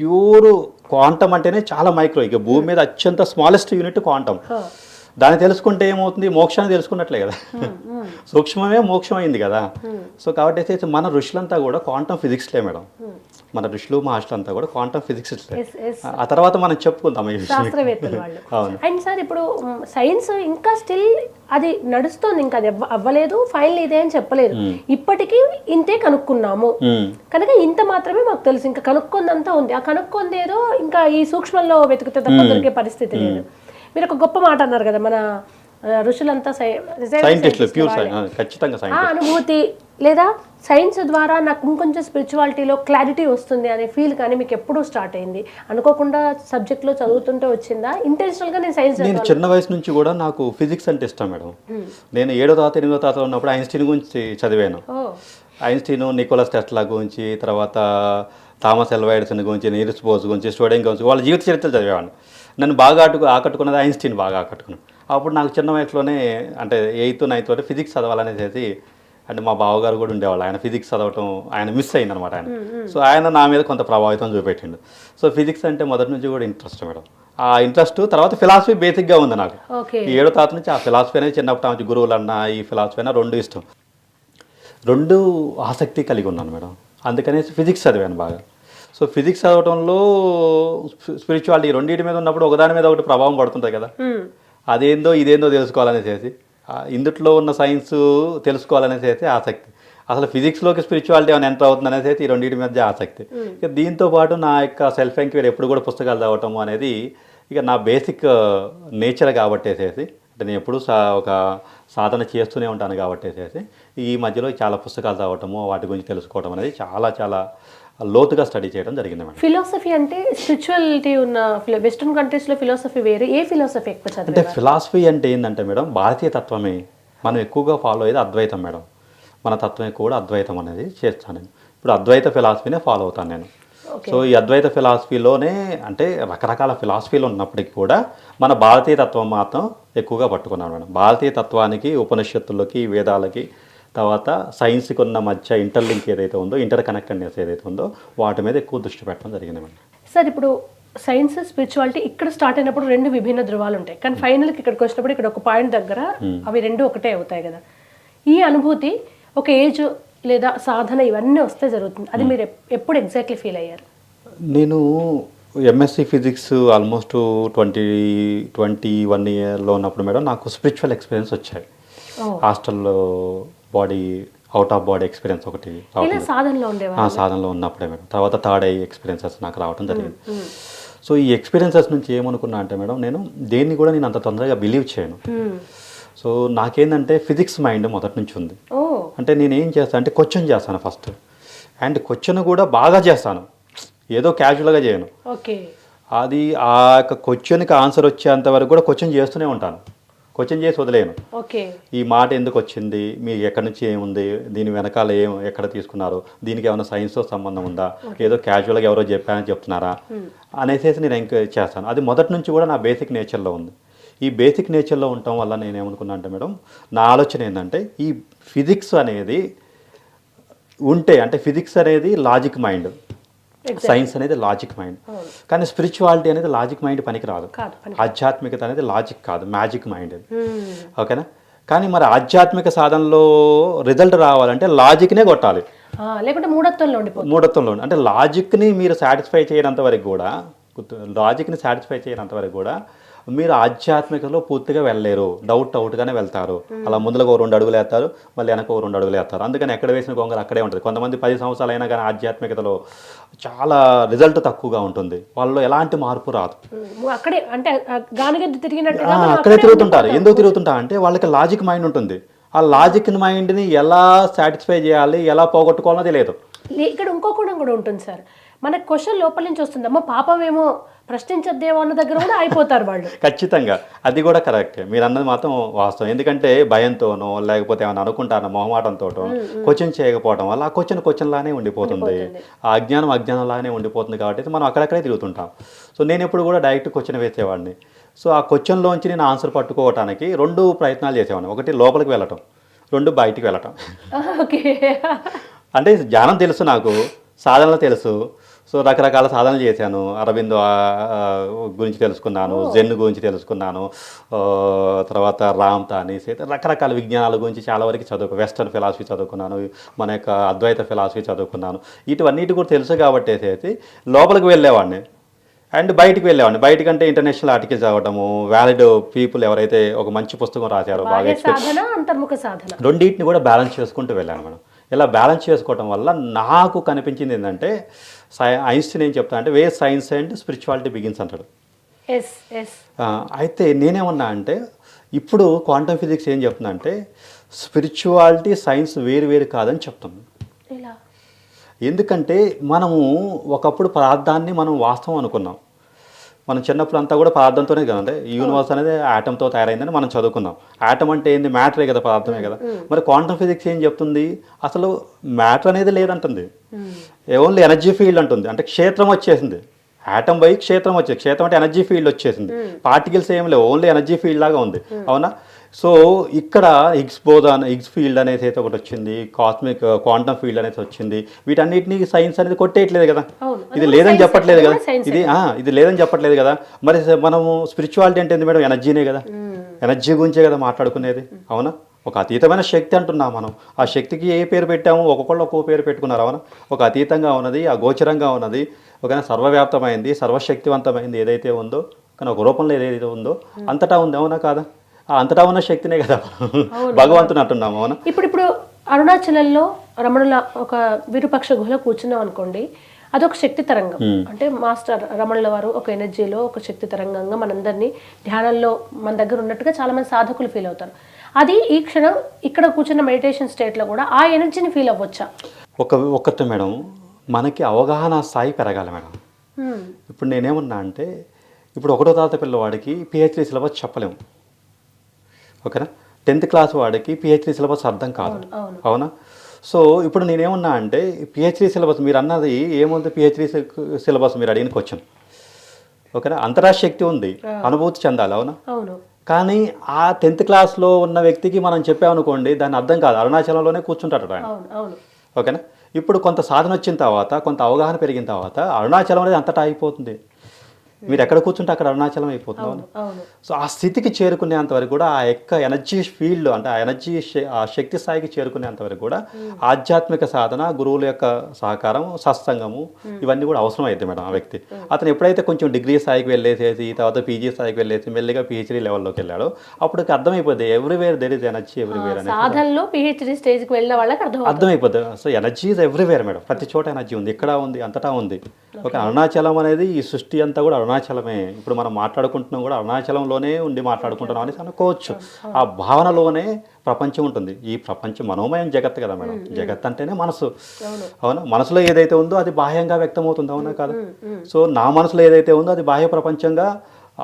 S3: ప్యూర్ క్వాంటమ్ అంటేనే చాలా మైక్రో, ఇక భూమి మీద అత్యంత స్మాలెస్ట్ యూనిట్ క్వాంటమ్. దాన్ని తెలుసుకుంటే ఏమవుతుంది, మోక్షాన్ని తెలుసుకున్నట్లే కదా, సూక్ష్మమే మోక్షం అయింది కదా. సో కాబట్టి మన ఋషులంతా కూడా క్వాంటమ్ ఫిజిక్స్లే మేడం, మన ఋషులు మాస్టర్లు అంతా కూడా క్వాంటమ్ ఫిజిక్స్. ఆ తర్వాత మనం చెప్పుకుందాం ఈ
S2: శాస్త్రవేత్తలు వాళ్ళు. అండ్ సార్ ఇప్పుడు సైన్స్ ఇంకా స్టిల్ అది నడుస్తుంది, ఇంకా అది అవ్వలేదు, ఫైనల్ ఇదే అని చెప్పలేదు. ఇప్పటికీ ఇంతే కనుక్కున్నాము కనుక ఇంత మాత్రమే మాకు తెలుసు, ఇంకా కనుక్కుందంతా ఉంది. ఆ కనుక్కుంది ఏదో ఇంకా ఈ సూక్ష్మంలో వెతికితే తప్ప దొరికే పరిస్థితి లేదు. మీరు ఒక గొప్ప మాట అన్నారు కదా, మన ఋషులంతా అనుభూతి లేదా సైన్స్ ద్వారా నాకు ఇంకొంచెం స్పిరిచువాలిటీలో క్లారిటీ వస్తుంది అనే ఫీల్ కానీ మీకు ఎప్పుడు స్టార్ట్ అయింది? అనుకోకుండా సబ్జెక్ట్లో చదువుతుంటే వచ్చిందా, ఇంటెన్షనల్గా నేను సైన్స్?
S3: నేను చిన్న వయసు నుంచి కూడా నాకు ఫిజిక్స్ అంటే ఇష్టం మేడం. నేను 7వ తరగతి 8వ తరగతిలో ఉన్నప్పుడు ఐన్స్టీన్ గురించి చదివాను. ఐన్స్టీన్, నికోలస్ టెస్లా గురించి, తర్వాత థామస్ అల్వా ఎడిసన్ గురించి, నీల్స్ బోర్ గురించి, స్టోడెన్ గురించి, వాళ్ళ జీవిత చరిత్రలు చదివేవాడిని. నన్ను బాగా ఆకట్టుకున్నది ఐన్స్టీన్ బాగా ఆకట్టుకున్నాను. అప్పుడు నాకు చిన్న వయసులోనే, అంటే 8th 9th ఫిజిక్స్ చదవాలనేసి, అంటే మా బావగారు కూడా ఉండేవాళ్ళు, ఆయన ఫిజిక్స్ చదవటం ఆయన మిస్ అయింది అనమాట ఆయన. సో ఆయన నా మీద కొంత ప్రభావితం చూపెట్టిండు. సో ఫిజిక్స్ అంటే మొదటి నుంచి కూడా ఇంట్రెస్ట్ మేడం. ఆ ఇంట్రెస్ట్ తర్వాత ఫిలాసఫీ బేసిక్గా ఉంది నాకు. ఈ 7వ తరగతి నుంచి ఆ ఫిలాసఫీ అనేది చిన్నప్పటి నుంచి గురువులన్నా ఈ ఫిలాసఫీ అయినా 2 ఇష్టం, 2 ఆసక్తి కలిగి ఉన్నాను మేడం. అందుకనేసి ఫిజిక్స్ చదివాను బాగా. సో ఫిజిక్స్ చదవటంలో స్పిరిచువాలిటీ రెండింటి మీద ఉన్నప్పుడు ఒకదాని మీద ఒకటి ప్రభావం పడుతుంటుంది కదా, అదేందో ఇదేందో తెలుసుకోవాలనేసి, ఇందుట్లో ఉన్న సైన్స్ తెలుసుకోవాలనేసి ఆసక్తి. అసలు ఫిజిక్స్లోకి స్పిరిచువాలిటీ ఏమైనా ఎంటర్ అవుతుంది అనేది అయితే ఈ రెండింటి మధ్య ఆసక్తి. ఇక దీంతో పాటు నా యొక్క సెల్ఫ్ ఎంక్వైరీ ఎప్పుడు కూడా పుస్తకాలు చదవటం అనేది ఇక నా బేసిక్ నేచర్ కాబట్టేసేసి, అంటే నేను ఎప్పుడు ఒక సాధన చేస్తూనే ఉంటాను కాబట్టేసేసి ఈ మధ్యలో చాలా పుస్తకాలు చదవటము, వాటి గురించి తెలుసుకోవడం అనేది చాలా చాలా లోతుగా స్టడీ చేయడం జరిగింది మేడం.
S2: ఫిలాసఫీ అంటే స్పిరిచువాలిటీ ఉన్న వెస్ట్రన్ కంట్రీస్లో ఫిలాసఫీ వేరే, ఏ ఫిలాసఫీ ఎక్కువ
S3: అంటే
S2: చదివారు?
S3: ఫిలాసఫీ అంటే ఏంటంటే మేడం, భారతీయ తత్వమే మనం ఎక్కువగా ఫాలో అయ్యేది అద్వైతం మేడం. మన తత్వం కూడా అద్వైతం అనేది చేస్తాను నేను. ఇప్పుడు అద్వైత ఫిలాసఫీనే ఫాలో అవుతాను నేను. సో ఈ అద్వైత ఫిలాసఫీలోనే అంటే రకరకాల ఫిలాసఫీలు ఉన్నప్పటికీ కూడా మన భారతీయ తత్వం మాత్రం ఎక్కువగా పట్టుకున్నాను మేడం. భారతీయ తత్వానికి, ఉపనిషత్తులకి, వేదాలకి, తర్వాత సైన్స్కి ఉన్న మధ్య ఇంటర్లింక్ ఏదైతే ఉందో, ఇంటర్ కనెక్టెడ్నెస్ ఏదైతే ఉందో వాటి మీద ఎక్కువ దృష్టి పెట్టడం జరిగింది మేడం.
S2: సార్ ఇప్పుడు సైన్స్ స్పిరిచువాలిటీ ఇక్కడ స్టార్ట్ అయినప్పుడు రెండు విభిన్న ధృవాలు ఉంటాయి, కానీ ఫైనల్కి ఇక్కడికి వచ్చినప్పుడు ఇక్కడ ఒక పాయింట్ దగ్గర అవి రెండు ఒకటే అవుతాయి కదా. ఈ అనుభూతి ఒక ఏజ్ లేదా సాధన ఇవన్నీ వస్తే జరుగుతుంది, అది మీరు ఎప్పుడు ఎగ్జాక్ట్లీ ఫీల్ అయ్యారు?
S3: నేను ఎంఎస్సి ఫిజిక్స్ ఆల్మోస్ట్ 21 ఇయర్లో ఉన్నప్పుడు మేడం నాకు స్పిరిచువల్ ఎక్స్పీరియన్స్ వచ్చాయి. హాస్టల్లో body out of body experience ఒకటి
S2: సాధనలో ఉండేవారు.
S3: సాధనలో ఉన్నప్పుడే మేడం. తర్వాత థర్డ్ ఐ ఎక్స్పీరియన్సెస్ నాకు రావడం జరిగింది. సో ఈ ఎక్స్పీరియన్సెస్ నుంచి ఏమనుకున్నా అంటే మేడం, నేను దేన్ని కూడా నేను అంత తొందరగా బిలీవ్ చేయను. సో నాకేంటంటే ఫిజిక్స్ మైండ్ మొదటి నుంచి ఉంది. అంటే నేను ఏం చేస్తాను అంటే క్వశ్చన్ చేస్తాను ఫస్ట్, అండ్ క్వశ్చన్ కూడా బాగా చేస్తాను, ఏదో క్యాజువల్గా చేయను. అది ఆ యొక్క క్వశ్చన్కి ఆన్సర్ వచ్చేంత వరకు కూడా క్వశ్చన్ చేస్తూనే ఉంటాను, క్వశ్చన్ చేసి వదిలేను. ఈ మాట ఎందుకు వచ్చింది, మీకు ఎక్కడి నుంచి ఏముంది, దీని వెనకాల ఎక్కడ తీసుకున్నారు, దీనికి ఏమైనా సైన్స్తో సంబంధం ఉందా, ఏదో క్యాజువల్గా ఎవరో చెప్పారని చెప్తున్నారా అనేసి నేను ఎంకరేజ్ చేస్తాను. అది మొదటి నుంచి కూడా నా బేసిక్ నేచర్లో ఉంది. ఈ బేసిక్ నేచర్లో ఉండటం వల్ల నేను ఏమనుకున్నా అంటే మేడం, నా ఆలోచన ఏంటంటే ఈ ఫిజిక్స్ అనేది ఉంటే, అంటే ఫిజిక్స్ అనేది లాజిక్ మైండ్, సైన్స్ అనేది లాజిక్ మైండ్, కానీ స్పిరిచువాలిటీ అనేది లాజిక్ మైండ్ పనికి రాదు. ఆధ్యాత్మికత అనేది లాజిక్ కాదు, మ్యాజిక్ మైండ్ అది. ఓకేనా? కానీ మరి ఆధ్యాత్మిక సాధనలో రిజల్ట్ రావాలంటే లాజిక్నే కొట్టాలి,
S2: లేకుంటే మూఢత్వంలో
S3: అంటే లాజిక్ని మీరు సాటిస్ఫై చేయనంత వరకు కూడా, లాజిక్ని సాటిస్ఫై చేయనంత వరకు కూడా మీరు ఆధ్యాత్మికతలో పూర్తిగా వెళ్ళలేరు, డౌట్గానే వెళ్తారు. అలా ముందులకు ఒక 2 అడుగులు వేస్తారు, మళ్ళీ వెనక ఒక 2 అడుగులు వేస్తారు. అందుకని ఎక్కడ వేసిన గొంగలు అక్కడే ఉంటుంది. కొంతమంది 10 సంవత్సరాలు అయినా కానీ ఆధ్యాత్మికతలో చాలా రిజల్ట్ తక్కువగా ఉంటుంది, వాళ్ళలో ఎలాంటి మార్పు రాదు.
S2: అక్కడే అంటే
S3: అక్కడే తిరుగుతుంటారు. ఎందుకు తిరుగుతుంటారు అంటే వాళ్ళకి లాజిక్ మైండ్ ఉంటుంది. ఆ లాజిక్ మైండ్ని ఎలా సాటిస్ఫై చేయాలి, ఎలా పోగొట్టుకోవాలో తెలియదు.
S2: ఇక్కడ ఇంకో కోణం కూడా ఉంటుంది సార్, మనకు క్వశ్చన్ లోపల నుంచి వస్తుంది, అమ్మ పాపమేమో ప్రశ్నించద్దేమో అన్న దగ్గర కూడా అయిపోతారు వాళ్ళు.
S3: ఖచ్చితంగా అది కూడా కరెక్టే, మీరు అన్నది మాత్రం వాస్తవం. ఎందుకంటే భయంతోనో లేకపోతే ఏమైనా అనుకుంటానో మొహమాటంతో క్వశ్చన్ చేయకపోవడం వల్ల ఆ క్వశ్చన్ లానే ఉండిపోతుంది, ఆ అజ్ఞానంలానే ఉండిపోతుంది. కాబట్టి మనం అక్కడక్కడే తిరుగుతుంటాం. సో నేను ఎప్పుడు కూడా డైరెక్ట్ క్వశ్చన్ వేసేవాడిని. సో ఆ క్వశ్చన్లోంచి నేను ఆన్సర్ పట్టుకోవడానికి 2 ప్రయత్నాలు చేసేవాడిని. ఒకటి లోపలికి వెళ్ళటం, 2 బయటికి వెళ్ళటం. అంటే జ్ఞానం తెలుసు నాకు, సాధనలు తెలుసు. సో రకరకాల సాధనలు చేశాను. అరవిందో గురించి తెలుసుకున్నాను, జెన్ గురించి తెలుసుకున్నాను, తర్వాత రామ్ తానీస్, రకరకాల విజ్ఞానాల గురించి చాలా వరకు వెస్టర్న్ ఫిలాసఫీ చదువుకున్నాను, మన యొక్క అద్వైత ఫిలాసఫీ చదువుకున్నాను. ఇటువన్నిటి కూడా తెలుసు కాబట్టి లోపలికి వెళ్ళేవాడిని అండ్ బయటికి వెళ్ళేవాడిని. బయటకంటే ఇంటర్నేషనల్ ఆర్టికల్స్ చదవడము, వ్యాలిడ్ పీపుల్ ఎవరైతే ఒక మంచి పుస్తకం రాశారో బాగా రెండింటిని కూడా బ్యాలెన్స్ చేసుకుంటూ వెళ్ళాను మేడం. ఇలా బ్యాలెన్స్ చేసుకోవడం వల్ల నాకు కనిపించింది ఏంటంటే, ఐన్స్టీన్ ఏం చెప్తా అంటే వే సైన్స్ అండ్ స్పిరిచువాలిటీ బిగిన్స్ అంటాడు. అయితే నేనేమన్నా అంటే ఇప్పుడు క్వాంటమ్ ఫిజిక్స్ ఏం చెప్తున్నా అంటే స్పిరిచువాలిటీ సైన్స్ వేరు కాదని చెప్తాం. ఎందుకంటే మనము ఒకప్పుడు పదార్థాన్ని మనం వాస్తవం అనుకున్నాం. మనం చిన్నప్పుడు అంతా కూడా పదార్థంతోనే కదండి, ఈ యూనివర్స్ అనేది ఆటంతో తయారైందని మనం చదువుకున్నాం. ఆటం అంటే ఏంది, మ్యాటరే కదా, పదార్థమే కదా. మరి క్వాంటమ్ ఫిజిక్స్ ఏం చెప్తుంది, అసలు మ్యాటర్ అనేది లేదంటుంది, ఓన్లీ ఎనర్జీ ఫీల్డ్ అంటుంది. అంటే క్షేత్రం వచ్చేసింది, ఆటం పోయి క్షేత్రం వచ్చేది, క్షేత్రం అంటే ఎనర్జీ ఫీల్డ్ వచ్చేసింది, పార్టికల్స్ ఏం లేవు, ఓన్లీ ఎనర్జీ ఫీల్డ్ లాగా ఉంది. అవునా? సో ఇక్కడ హిగ్స్ ఫీల్డ్ అనేది అయితే ఒకటి వచ్చింది, కాస్మిక్ క్వాంటమ్ ఫీల్డ్ అనేది వచ్చింది. వీటన్నిటిని సైన్స్ అనేది కొట్టేయట్లేదు కదా, ఇది లేదని చెప్పట్లేదు కదా, ఇది లేదని చెప్పట్లేదు కదా. మరి మనము స్పిరిచువాలిటీ అంటే ఏంది మేడం, ఎనర్జీనే కదా, ఎనర్జీ గురించే కదా మాట్లాడుకునేది. అవునా? ఒక అతీతమైన శక్తి అంటున్నాం మనం. ఆ శక్తికి ఏ పేరు పెట్టాము, ఒక్కొక్కళ్ళు ఒక్కో పేరు పెట్టుకున్నారు. అవునా? ఒక అతీతంగా ఉన్నది, అగోచరంగా ఉన్నది, ఒక సర్వవ్యాప్తమైంది, సర్వశక్తివంతమైంది ఏదైతే ఉందో, కానీ ఒక రూపంలో ఏదైతే ఉందో అంతటా ఉంది. అవునా కాదా? అంతటా ఉన్న శక్తినే కదా భగవంతుని అంటున్నాము. అవునా?
S2: ఇప్పుడు అరుణాచలంలో రమణుల ఒక విరూపాక్ష గుహలో కూర్చున్నాం అనుకోండి, అదొక శక్తి తరంగం. అంటే మాస్టర్ రమణుల వారు ఒక ఎనర్జీలో ఒక శక్తి తరంగంగా మనందరినీ ధ్యానంలో మన దగ్గర ఉన్నట్టుగా చాలా మంది సాధకులు ఫీల్ అవుతారు. అది ఈ క్షణం ఇక్కడ కూర్చున్న మెడిటేషన్ స్టేట్లో కూడా ఆ ఎనర్జీని ఫీల్ అవ్వచ్చా?
S3: ఒక్కటే మేడం, మనకి అవగాహన స్థాయి పెరగాలి మేడం. ఇప్పుడు నేనేమన్నా అంటే, ఇప్పుడు 1వ తరగతి పిల్లవాడికి పిహెచ్డి సిలబస్ చెప్పలేము, ఓకేనా? 10th క్లాస్ వాడికి పిహెచ్డి సిలబస్ అర్థం కాదు, అవునా? సో ఇప్పుడు నేనేమన్నా అంటే పిహెచ్డి సిలబస్ మీరు అన్నది ఏముంది, పిహెచ్డి సిలబస్ మీరు అడిగిన క్వశ్చన్, ఓకేనా? అంతరాష్ట్ర శక్తి ఉంది, అనుభూతి చెందాలి, అవునా?
S2: అవును.
S3: కానీ ఆ 10th క్లాస్లో ఉన్న వ్యక్తికి మనం చెప్పామనుకోండి, దాన్ని అర్థం కాదు, అరుణాచలంలోనే కూర్చుంటాడు ఆయన, ఓకేనా? ఇప్పుడు కొంత సాధన వచ్చిన తర్వాత, కొంత అవగాహన పెరిగిన తర్వాత అరుణాచలం అనేది అంతటా అయిపోతుంది. మీరు ఎక్కడ కూర్చుంటే అక్కడ అరుణాచలం అయిపోతుంది. సో ఆ స్థితికి చేరుకునేంత వరకు కూడా, ఆ యొక్క ఎనర్జీ ఫీల్డ్ అంటే ఆ ఎనర్జీ ఆ శక్తి స్థాయికి చేరుకునేంత వరకు కూడా ఆధ్యాత్మిక సాధన, గురువుల యొక్క సహకారం, సత్సంగము ఇవన్నీ కూడా అవసరం అయితే మేడం. ఆ వ్యక్తి అతను ఎప్పుడైతే కొంచెం డిగ్రీ స్థాయికి వెళ్ళేసేసి, తర్వాత పీజీ స్థాయికి వెళ్ళేసి మెల్లిగా పిహెచ్డీ లెవెల్లోకి వెళ్ళాడో అప్పుడు అర్థమైపోద్ది everywhere there is energy everywhere అనేది.
S2: సాధనలో పిహెచ్డీ స్టేజ్కి వెళ్ళిన వాళ్ళకి
S3: అర్థమైపోద్ది. So energy is everywhere madam, ప్రతి చోట ఎనర్జీ ఉంది, ఇక్కడ ఉంది, అంతటా ఉంది. ఒక అరుణాచలం అనేది ఈ సృష్టి అంతా కూడా అరుణాచలమే. ఇప్పుడు మనం మాట్లాడుకుంటున్నాం కూడా అరుణాచలంలోనే ఉండి మాట్లాడుకుంటున్నాం అనేసి అనుకోవచ్చు. ఆ భావనలోనే ప్రపంచం ఉంటుంది. ఈ ప్రపంచం మనోమయం జగత్ కదా మేడం. జగత్ అంటేనే మనసు, అవునా? మనసులో ఏదైతే ఉందో అది బాహ్యంగా వ్యక్తమవుతుంది, అవునా కదా? సో నా మనసులో ఏదైతే ఉందో అది బాహ్య ప్రపంచంగా,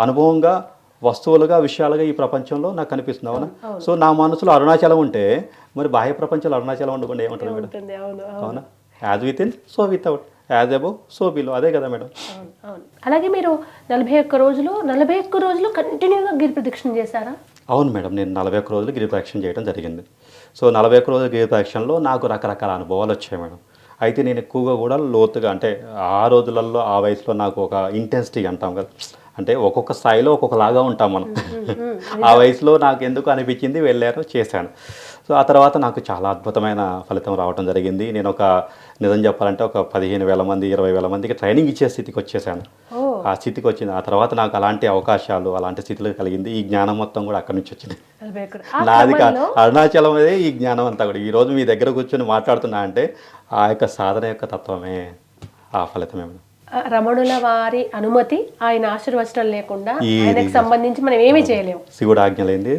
S3: అనుభవంగా, వస్తువులుగా, విషయాలుగా ఈ ప్రపంచంలో నాకు కనిపిస్తుంది, అవునా? సో నా మనసులో అరుణాచలం ఉంటే మరి బాహ్య ప్రపంచంలో అరుణాచలం ఉండకుండా ఏముంటుంది మేడం? అవునా? As with in so without, as above so below, అదే కదా మేడం.
S2: అలాగే మీరు 41 రోజులు కంటిన్యూగా గిరి ప్రదక్షిణ చేశారా?
S3: అవును మేడం, నేను 41 రోజులు గిరి ప్రదక్షిణ చేయడం జరిగింది. సో 41 రోజుల గిరి ప్రదక్షిణలో నాకు రకరకాల అనుభవాలు వచ్చాయి మేడం. అయితే నేను ఎక్కువగా కూడా లోతుగా, అంటే ఆ రోజులలో ఆ వయసులో నాకు ఒక ఇంటెన్సిటీ అంటాం కదా, అంటే ఒక్కొక్క స్థాయిలో ఒక్కొక్కలాగా ఉంటాం మనం. ఆ వయసులో నాకు ఎందుకు అనిపించింది, వెళ్ళాను, చేశాను. సో ఆ తర్వాత నాకు చాలా అద్భుతమైన ఫలితం రావడం జరిగింది. నేను నిజం చెప్పాలంటే ఒక 15,000 మంది 20,000 మందికి ట్రైనింగ్ ఇచ్చే స్థితికి వచ్చేసాను. ఆ స్థితికి వచ్చింది. ఆ తర్వాత నాకు అలాంటి అవకాశాలు, అలాంటి స్థితిలో కలిగింది. ఈ జ్ఞానం మొత్తం కూడా అక్కడి నుంచి వచ్చింది. నాది అరుణాచలం అదే ఈ జ్ఞానం అంతా కూడా. ఈరోజు మీ దగ్గర కూర్చొని మాట్లాడుతున్నా అంటే ఆ యొక్క సాధన యొక్క తత్వమే, ఆ ఫలితమే.
S2: రమణుల వారి అనుమతి, ఆయన ఆశీర్వచనం లేకుండా ఆయనకు సంబంధించి మనం ఏమీ చేయలేము.
S3: శివుడు ఆజ్ఞలేంది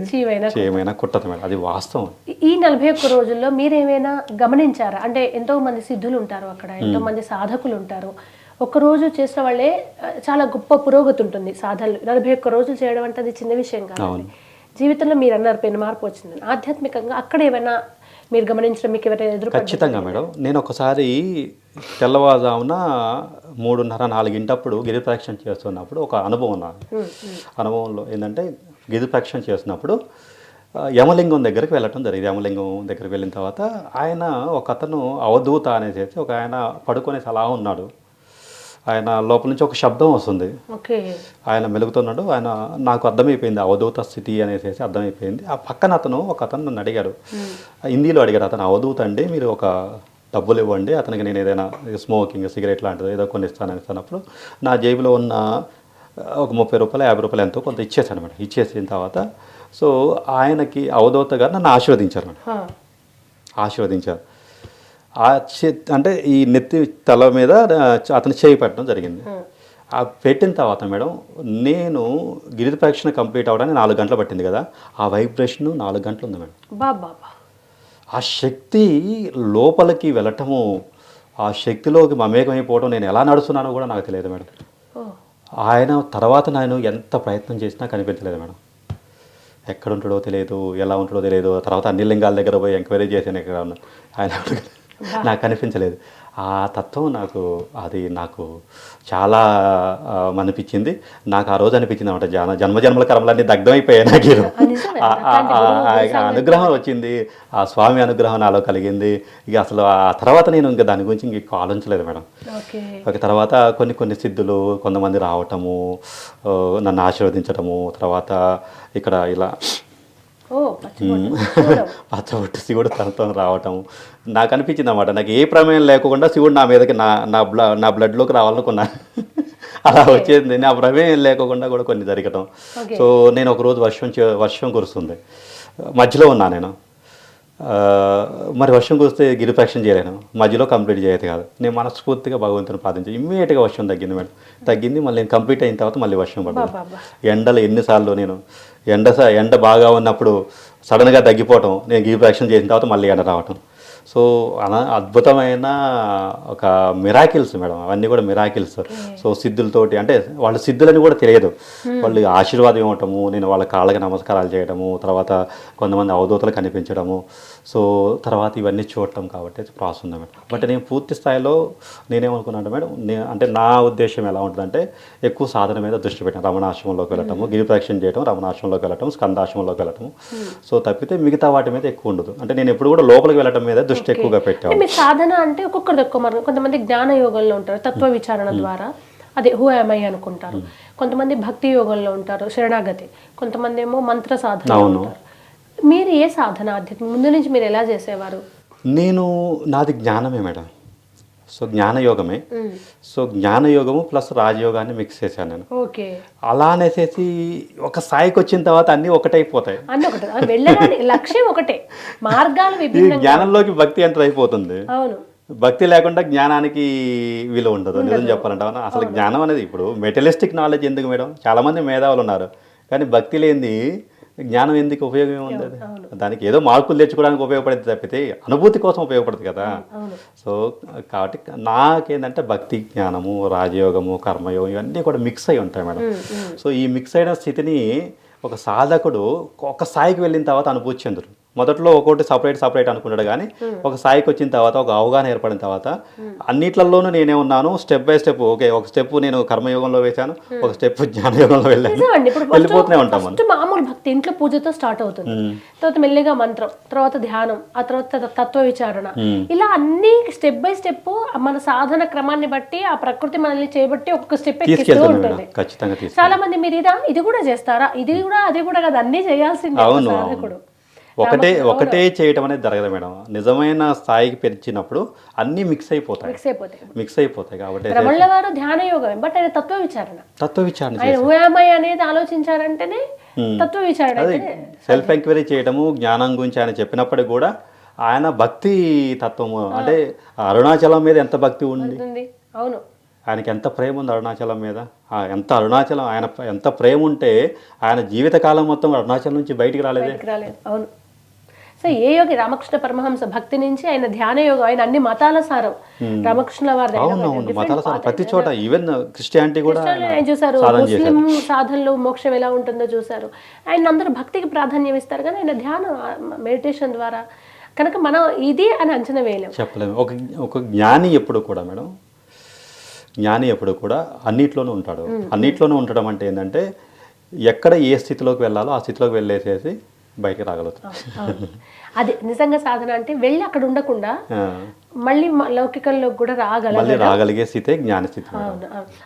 S3: చేయమైనా కుట్టదు మేడం, అది వాస్తవం.
S2: ఈ 41 రోజుల్లో మీరేమైనా గమనించారా? అంటే ఎంతో మంది సిద్ధులు ఉంటారు అక్కడ, ఎంతో మంది సాధకులు ఉంటారు. ఒక్కరోజు చేసిన వాళ్ళే చాలా గొప్ప పురోగతి ఉంటుంది సాధనలు. 41 రోజులు చేయడం అంటే అది చిన్న విషయం కాదు. జీవితంలో మీరు అన్నారు పెను మార్పు వచ్చిందని. ఆధ్యాత్మికంగా అక్కడ ఏమైనా మీరు గమనించడం, మీకు ఎవరైనా ఎదురు?
S3: ఖచ్చితంగా మేడం. నేను ఒకసారి తెల్లవారుజామున 3:30-4 గిరి ప్రదక్షిణ చేస్తున్నప్పుడు ఒక అనుభవం నాకు. అనుభవంలో ఏంటంటే గిరి ప్రదక్షిణ చేస్తున్నప్పుడు యమలింగం దగ్గరికి వెళ్ళటం జరిగింది. యమలింగం దగ్గరికి వెళ్ళిన తర్వాత ఆయన ఒక అతను అవధూత అనేసి ఒక ఆయన పడుకొనేసి అలా ఉన్నాడు. ఆయన లోపల నుంచి ఒక శబ్దం వస్తుంది, ఆయన మెలుగుతున్నాడు. ఆయన నాకు అర్థమైపోయింది అవధూత స్థితి అనేసి అర్థమైపోయింది. ఆ పక్కన ఒక అతను నన్ను అడిగాడు, హిందీలో అడిగాడు. అతను అవధూత అండి, మీరు ఒక డబ్బులు ఇవ్వండి, అతనికి నేను ఏదైనా స్మోకింగ్ సిగరెట్ లాంటిది ఏదో కొన్ని ఇస్తానప్పుడు నా జేబులో ఉన్న ఒక 30 రూపాయలు 50 రూపాయలు ఎంతో కొంత ఇచ్చేసాను మేడం. ఇచ్చేసిన తర్వాత సో ఆయనకి అవధూత గారు నన్ను ఆశీర్వదించారు మేడం. ఆశీర్వదించారు. అంటే ఈ నెత్తి తల మీద అతను చేయి పెట్టడం జరిగింది. ఆ పెట్టిన తర్వాత మేడం నేను గిరి ప్రదక్షిణ కంప్లీట్ అవ్వడానికి 4 గంటలు పట్టింది కదా, ఆ వైబ్రేషన్ 4 గంటలు ఉంది మేడం. ఆ శక్తి లోపలికి వెళ్ళటము, ఆ శక్తిలోకి మమేకమైపోవడం, నేను ఎలా నడుస్తున్నానో కూడా నాకు తెలియదు మేడం. ఆయన తర్వాత నేను ఎంత ప్రయత్నం చేసినా కనిపించలేదు మేడం. ఎక్కడ ఉంటాడో తెలియదు, ఎలా ఉంటాడో తెలియదు. తర్వాత అన్ని లింగాల దగ్గర పోయి ఎంక్వైరీ చేశాను, ఎక్కడ ఉన్నా ఆయన నాకు కనిపించలేదు. ఆ తత్వం నాకు చాలా అనిపించింది. నాకు ఆ రోజు అనిపించింది అనమాట, జన్మజన్మల కర్మలన్నీ దగ్ధమైపోయాయి నాకు. అనుగ్రహం వచ్చింది, ఆ స్వామి అనుగ్రహం నాలో కలిగింది. ఇక అసలు ఆ తర్వాత నేను ఇంకా దాని గురించి ఇంక ఆలోచించలేదు మేడం. ఒక తర్వాత కొన్ని సిద్ధులు కొంతమంది రావటము, నన్ను ఆశీర్వదించడము, తర్వాత ఇక్కడ ఇలా పచ్చబొట్టు శివుడు తనతో రావటం నాకు అనిపించింది అన్నమాట. నాకు ఏ ప్రమేయం లేకుండా శివుడు నా మీదకి నా బ్లడ్లోకి రావాలనుకున్నా. అలా వచ్చేది. నా ప్రమేయం లేకుండా కూడా కొన్ని జరగటం. సో నేను ఒకరోజు వర్షం కురుస్తుంది, మధ్యలో ఉన్నా నేను. మరి వర్షం కురిస్తే గిరిప్రక్షణ చేయలేను, మధ్యలో కంప్లీట్ చేయదు కాదు. నేను మనస్ఫూర్తిగా భగవంతుని ప్రార్థించి ఇమ్మీడియట్గా వర్షం తగ్గింది మేడం. తగ్గింది, మళ్ళీ నేను కంప్లీట్ అయిన తర్వాత మళ్ళీ వర్షం పడుతుంది. ఎండలు ఎన్నిసార్లు నేను ఎండ బాగా ఉన్నప్పుడు సడన్గా తగ్గిపోవటం, నేను గిరిప్రక్షణ చేసిన తర్వాత మళ్ళీ ఎండ రావటం. సో అద్భుతమైన ఒక మిరాకిల్స్ మేడం, అవన్నీ కూడా మిరాకిల్స్. సో సిద్ధులతోటి, అంటే వాళ్ళ సిద్ధులని కూడా తెలియదు, వాళ్ళు ఆశీర్వాదం ఇవ్వటము, నేను వాళ్ళ కాళ్ళకి నమస్కారాలు చేయడము, తర్వాత కొంతమంది అవధూతలు కనిపించడము, సో తర్వాత ఇవన్నీ చూడటం కాబట్టి ప్రాసెస్ ఉంది మేడం. బట్ నేను పూర్తి స్థాయిలో నేనేమనుకున్నాను మేడం, అంటే నా ఉద్దేశం ఎలా ఉంటుందంటే ఎక్కువ సాధన మీద దృష్టి పెట్టాను. రమణాశ్రమంలోకి వెళ్ళటము, గిరిప్రక్షణ చేయడం, రమణాశ్రమంలోకి వెళ్ళటం, స్కందాశ్రమంలోకి వెళ్ళటము. సో తప్పితే మిగతా వాటి మీద ఎక్కువ ఉండదు. అంటే నేను ఎప్పుడు కూడా లోపలికి వెళ్ళటం మీద దృష్టి ఎక్కువగా పెట్టాను.
S2: మీ సాధన అంటే ఒక్కొక్కరిది ఒక్కొక్క, కొంతమంది జ్ఞాన యోగంలో ఉంటారు, తత్వ విచారణ ద్వారా అదే హూ యామ్ ఐ అనుకుంటారు. కొంతమంది భక్తి యోగంలో ఉంటారు, శరణాగతి. కొంతమంది ఏమో మంత్ర సాధన ఉంటారు. మీరు ఏ సాధన ఆధ్యాత్మిక ముందు నుంచి మీరు ఎలా చేసేవారు?
S3: నాది జ్ఞానమే మేడం. సో జ్ఞానయోగమే. సో జ్ఞానయోగము ప్లస్ రాజయోగాన్ని మిక్స్ చేశాను నేను.
S2: ఓకే.
S3: అలా అనేసి ఒక స్థాయికి వచ్చిన తర్వాత అన్నీ ఒకటైపోతాయి.
S2: వెళ్ళడానికి లక్ష్యం ఒకటే, మార్గాలు విభిన్నంగా.
S3: జ్ఞానంలోకి భక్తి ఎంటర్ అయిపోతుంది.
S2: అవును.
S3: భక్తి లేకుండా జ్ఞానానికి విలువ ఉండదు. నిజం చెప్పాలంటే అసలు జ్ఞానం అనేది ఇప్పుడు మెటలిస్టిక్ నాలెడ్జ్ ఎందుకు మేడం? చాలా మంది మేధావులు ఉన్నారు, కానీ భక్తి లేనిది జ్ఞానం ఎందుకు ఉపయోగం ఏముంది? దానికి ఏదో మార్కులు తెచ్చుకోవడానికి ఉపయోగపడేది తప్పితే అనుభూతి కోసం ఉపయోగపడుతుంది కదా. సో కాబట్టి నాకేంటంటే భక్తి, జ్ఞానము, రాజయోగము, కర్మయోగం ఇవన్నీ కూడా మిక్స్ అయి ఉంటాయి మేడం. సో ఈ మిక్స్ అయిన స్థితిని ఒక సాధకుడు ఒక స్థాయికి వెళ్ళిన తర్వాత అనుభూతి చెందరు. మొదట్లో ఒక్కొక్కటి సపరేట్ అనుకున్నాడు, కానీ ఒక స్థాయికి వచ్చిన తర్వాత, ఒక అవగాహన ఏర్పడిన తర్వాత అన్నిట్లలోనూ నేనే ఉన్నాను. స్టెప్ బై స్టెప్, ఓకే ఒక స్టెప్ నేను కర్మయోగంలో వేశాను, ఒక స్టెప్ జ్ఞానయోగంలో వెళ్ళిపోతూనే ఉంటాం.
S2: మామూలు భక్తి ఇంట్లో పూజతో స్టార్ట్ అవుతుంది, తర్వాత మెల్లిగా మంత్రం, తర్వాత ధ్యానం, ఆ తర్వాత తత్వ విచారణ, ఇలా అన్ని స్టెప్ బై స్టెప్ మన సాధన క్రమాన్ని బట్టి ఆ ప్రకృతి మనల్ని చేయబట్టి ఒక్కొక్క స్టెప్ ఎక్కిస్తూ ఉంటుంది. చాలా మంది మీరు ఇది కూడా చేస్తారా, ఇది కూడా అది కూడా కదా, అన్ని చేయాల్సిందే సాధకుడు.
S3: ఒకటే చేయటం అనేది జరగదు మేడం. నిజమైన స్థాయికి పెంచినప్పుడు అన్ని మిక్స్ అయిపోతాయి కాబట్టి
S2: రమణ వారు ధ్యాన యోగం, బట్ ఆయన తత్వ విచారణ హూ యామ్ ఐ అనేది ఆలోచించారంటేనే తత్వ విచారణ.
S3: సెల్ఫ్ ఎంక్వైరీ చేయడము, జ్ఞానం గురించి ఆయన చెప్పినప్పటికీ కూడా ఆయన భక్తి తత్వము, అంటే అరుణాచలం మీద ఎంత భక్తి ఉంది,
S2: అవును,
S3: ఆయనకి ఎంత ప్రేమ ఉంది అరుణాచలం మీద, ఆయన ఎంత ప్రేమ ఉంటే ఆయన జీవితకాలం మొత్తం అరుణాచలం నుంచి బయటికి రాలేదు.
S2: అవును. సో ఏ యోగి రామకృష్ణ పరమహంస భక్తి నుంచి ఆయన ధ్యాన యోగం, ఆయన అన్ని మతాల సారం, రామకృష్ణ వారి
S3: మతాల సారం ప్రతి చోట, ఈవెన్ క్రిస్టియానిటీ కూడా
S2: ఆయన చూసారు. ముస్లిం సాధనలో మోక్షం ఎలా ఉంటుందో చూసారు. ఆయన అందరూ భక్తికి ప్రాధాన్యం ఇస్తారు, కానీ ఆయన ధ్యానం, మెడిటేషన్ ద్వారా కనుక మనం ఇది అని అంచనా వేయలేము,
S3: చెప్పలేము. ఒక జ్ఞాని ఎప్పుడు కూడా మేడం, ఎప్పుడు కూడా అన్నిట్లోనూ ఉంటాడు. అన్నిట్లోనూ ఉండడం అంటే ఏంటంటే ఎక్కడ ఏ స్థితిలోకి వెళ్ళాలో ఆ స్థితిలోకి వెళ్ళేసేసి బయటికి రాగలుగుతాం.
S2: అది నిజంగా సాధన అంటే వెళ్ళి అక్కడ ఉండకుండా మళ్ళీ లౌకికంలో కూడా
S3: రాగలిగే స్థితే జ్ఞాన స్థితి.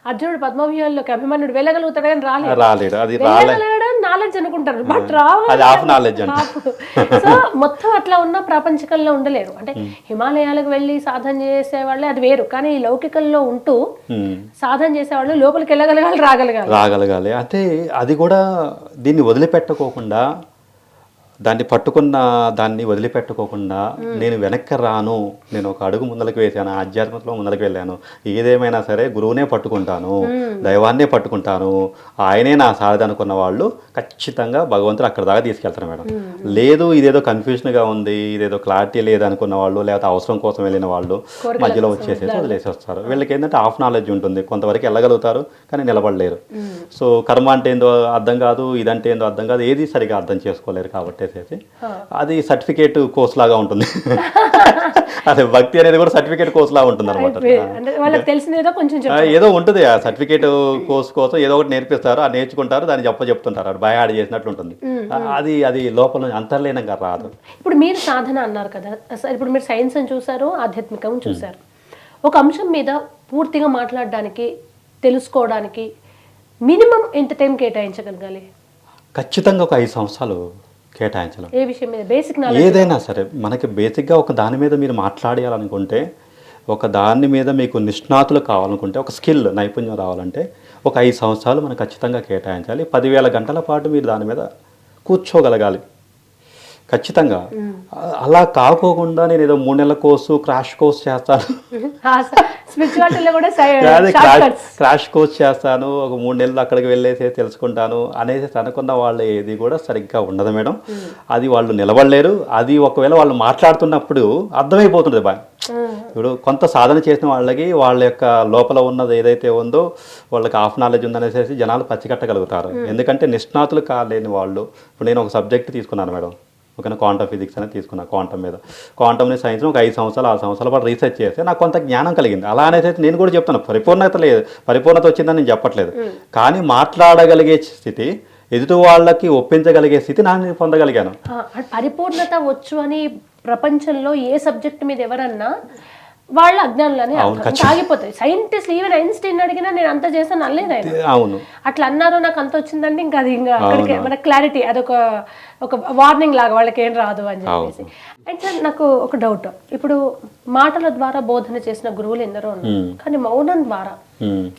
S2: అర్జునుడు పద్మవ్యూహంలోకి అభిమన్యుడు వెళ్ళగలుగుతాడు కానీ
S3: రాలేడు. అది
S2: నాలెడ్జ్ అనుకుంటారు, బట్ సో మొత్తం అట్లా ఉన్న ప్రాపంచికంలో ఉండలేరు. అంటే హిమాలయాలకు వెళ్ళి సాధన చేసే వాళ్ళే అది వేరు, కానీ ఈ లౌకికంలో ఉంటూ సాధన చేసేవాళ్ళు లోపలికి రాగలగాలి.
S3: అంటే అది కూడా దీన్ని వదిలిపెట్టుకోకుండా, దాన్ని వదిలిపెట్టుకోకుండా నేను వెనక్కి రాను, నేను ఒక అడుగు ముందలకు వేసాను, ఆధ్యాత్మికలో ముందలకు వెళ్ళాను, ఏదేమైనా సరే గురువునే పట్టుకుంటాను, దైవాన్నే పట్టుకుంటాను, ఆయనే నా సారథి అనుకున్న వాళ్ళు ఖచ్చితంగా భగవంతుడు అక్కడ దాకా తీసుకెళ్తారు మేడం. లేదు ఇదేదో కన్ఫ్యూజన్గా ఉంది, ఇదేదో క్లారిటీ లేదు అనుకున్న వాళ్ళు, లేకపోతే అవసరం కోసం వెళ్ళిన వాళ్ళు మధ్యలో వచ్చేసేసి వదిలేసి వస్తారు. వీళ్ళకి ఏంటంటే హాఫ్ నాలెడ్జ్ ఉంటుంది, కొంతవరకు వెళ్ళగలుగుతారు కానీ నిలబడలేరు. సో కర్మ అంటే ఏందో అర్థం కాదు, ఇదంటే ఏందో అర్థం కాదు, ఏది సరిగా అర్థం చేసుకోలేరు. కాబట్టి అది సర్టిఫికేట్ కోర్స్ లాగా ఉంటుంది. అదే భక్తి అనేది కూడా సర్టిఫికేట్ కోర్స్ లాగా ఉంటుంది అనమాట. ఏదో ఉంటుంది ఆ సర్టిఫికేట్ కోర్స్ కోసం ఏదో ఒకటి నేర్పిస్తారు, అది నేర్చుకుంటారు, దాన్ని చెప్తుంటారు, అది బై హార్డ్ చేసినట్లు ఉంటుంది. అది లోపల అంతర్లీనంగా రాదు.
S2: ఇప్పుడు మీరు సాధన అన్నారు కదా, ఇప్పుడు మీరు సైన్స్ అని చూసారు, ఆధ్యాత్మికం చూసారు. ఒక అంశం మీద పూర్తిగా మాట్లాడడానికి, తెలుసుకోవడానికి మినిమం ఎంత టైం కేటాయించగలగాలి?
S3: ఖచ్చితంగా ఒక 5 సంవత్సరాలు కేటాయించలేం.
S2: ఏ విషయం మీద? బేసిక్ నాలెడ్జ్
S3: ఏదైనా సరే మనకి బేసిక్గా ఒక దాని మీద మీరు మాట్లాడేయాలనుకుంటే, ఒక దాని మీద మీకు నిష్ణాతులు కావాలనుకుంటే, ఒక స్కిల్ నైపుణ్యం రావాలంటే ఒక 5 సంవత్సరాలు మనం ఖచ్చితంగా కేటాయించాలి. 10,000 గంటల పాటు మీరు దాని మీద కూర్చోగలగాలి. ఖచ్చితంగా అలా కాకోకుండా నేను ఏదో 3 నెలల కోర్సు క్రాష్ కోర్స్ చేస్తాను
S2: స్పిరిచువాలిటీలో కూడా
S3: క్రాష్ కోర్స్ చేస్తాను, ఒక 3 నెలలు అక్కడికి వెళ్ళేసి తెలుసుకుంటాను అనేసి అనుకున్న వాళ్ళు ఏది కూడా సరిగ్గా ఉండదు మేడం. అది వాళ్ళు నిలబడలేరు. అది ఒకవేళ వాళ్ళు మాట్లాడుతున్నప్పుడు అర్థమైపోతుంది బాగా. ఇప్పుడు కొంత సాధన చేసిన వాళ్ళకి వాళ్ళ యొక్క లోపల ఉన్నది ఏదైతే ఉందో వాళ్ళకి హాఫ్ నాలెడ్జ్ ఉందనేసి జనాలు పచ్చికట్టగలుగుతారు. ఎందుకంటే నిష్ణాతులు కాలేని వాళ్ళు. ఇప్పుడు నేను ఒక సబ్జెక్ట్ తీసుకున్నాను మేడం, ఓకేనా, క్వాంటమ్ ఫిజిక్స్ అనేది తీసుకున్నాను. క్వాంటమ్ మీద క్వాంటమ్ని సైన్స్ ఒక 5 సంవత్సరాలు 6 సంవత్సరాల పాటు రీసెర్చ్ చేస్తే నాకు కొంత జ్ఞానం కలిగింది. అలా అనేసి నేను కూడా చెప్తాను, పరిపూర్ణత వచ్చిందని నేను చెప్పట్లేదు. కానీ మాట్లాడగలిగే స్థితి, ఎదుటి వాళ్ళకి ఒప్పించగలిగే స్థితి నేను పొందగలిగాను.
S2: పరిపూర్ణత వచ్చు అని ప్రపంచంలో ఏ సబ్జెక్ట్ మీద ఎవరన్నా వాళ్ళ అజ్ఞానులని ఆగిపోతాయి. సైంటిస్ట్ ఈవెన్ ఐన్స్టీన్ అడిగినా నేను అంత చేశాను అనలేదు ఆయన.
S3: అవును,
S2: అట్లా అన్నారు, నాకు అంత వచ్చిందంటే ఇంకా అది ఇంకా అక్కడికి మన క్లారిటీ, అదొక వార్నింగ్ లాగా వాళ్ళకి ఏం రాదు అని చెప్పేసి. అండ్ సార్ నాకు ఒక డౌట్, ఇప్పుడు మాటల ద్వారా బోధన చేసిన గురువులు ఎందరో ఉన్నారు, కానీ మౌనం ద్వారా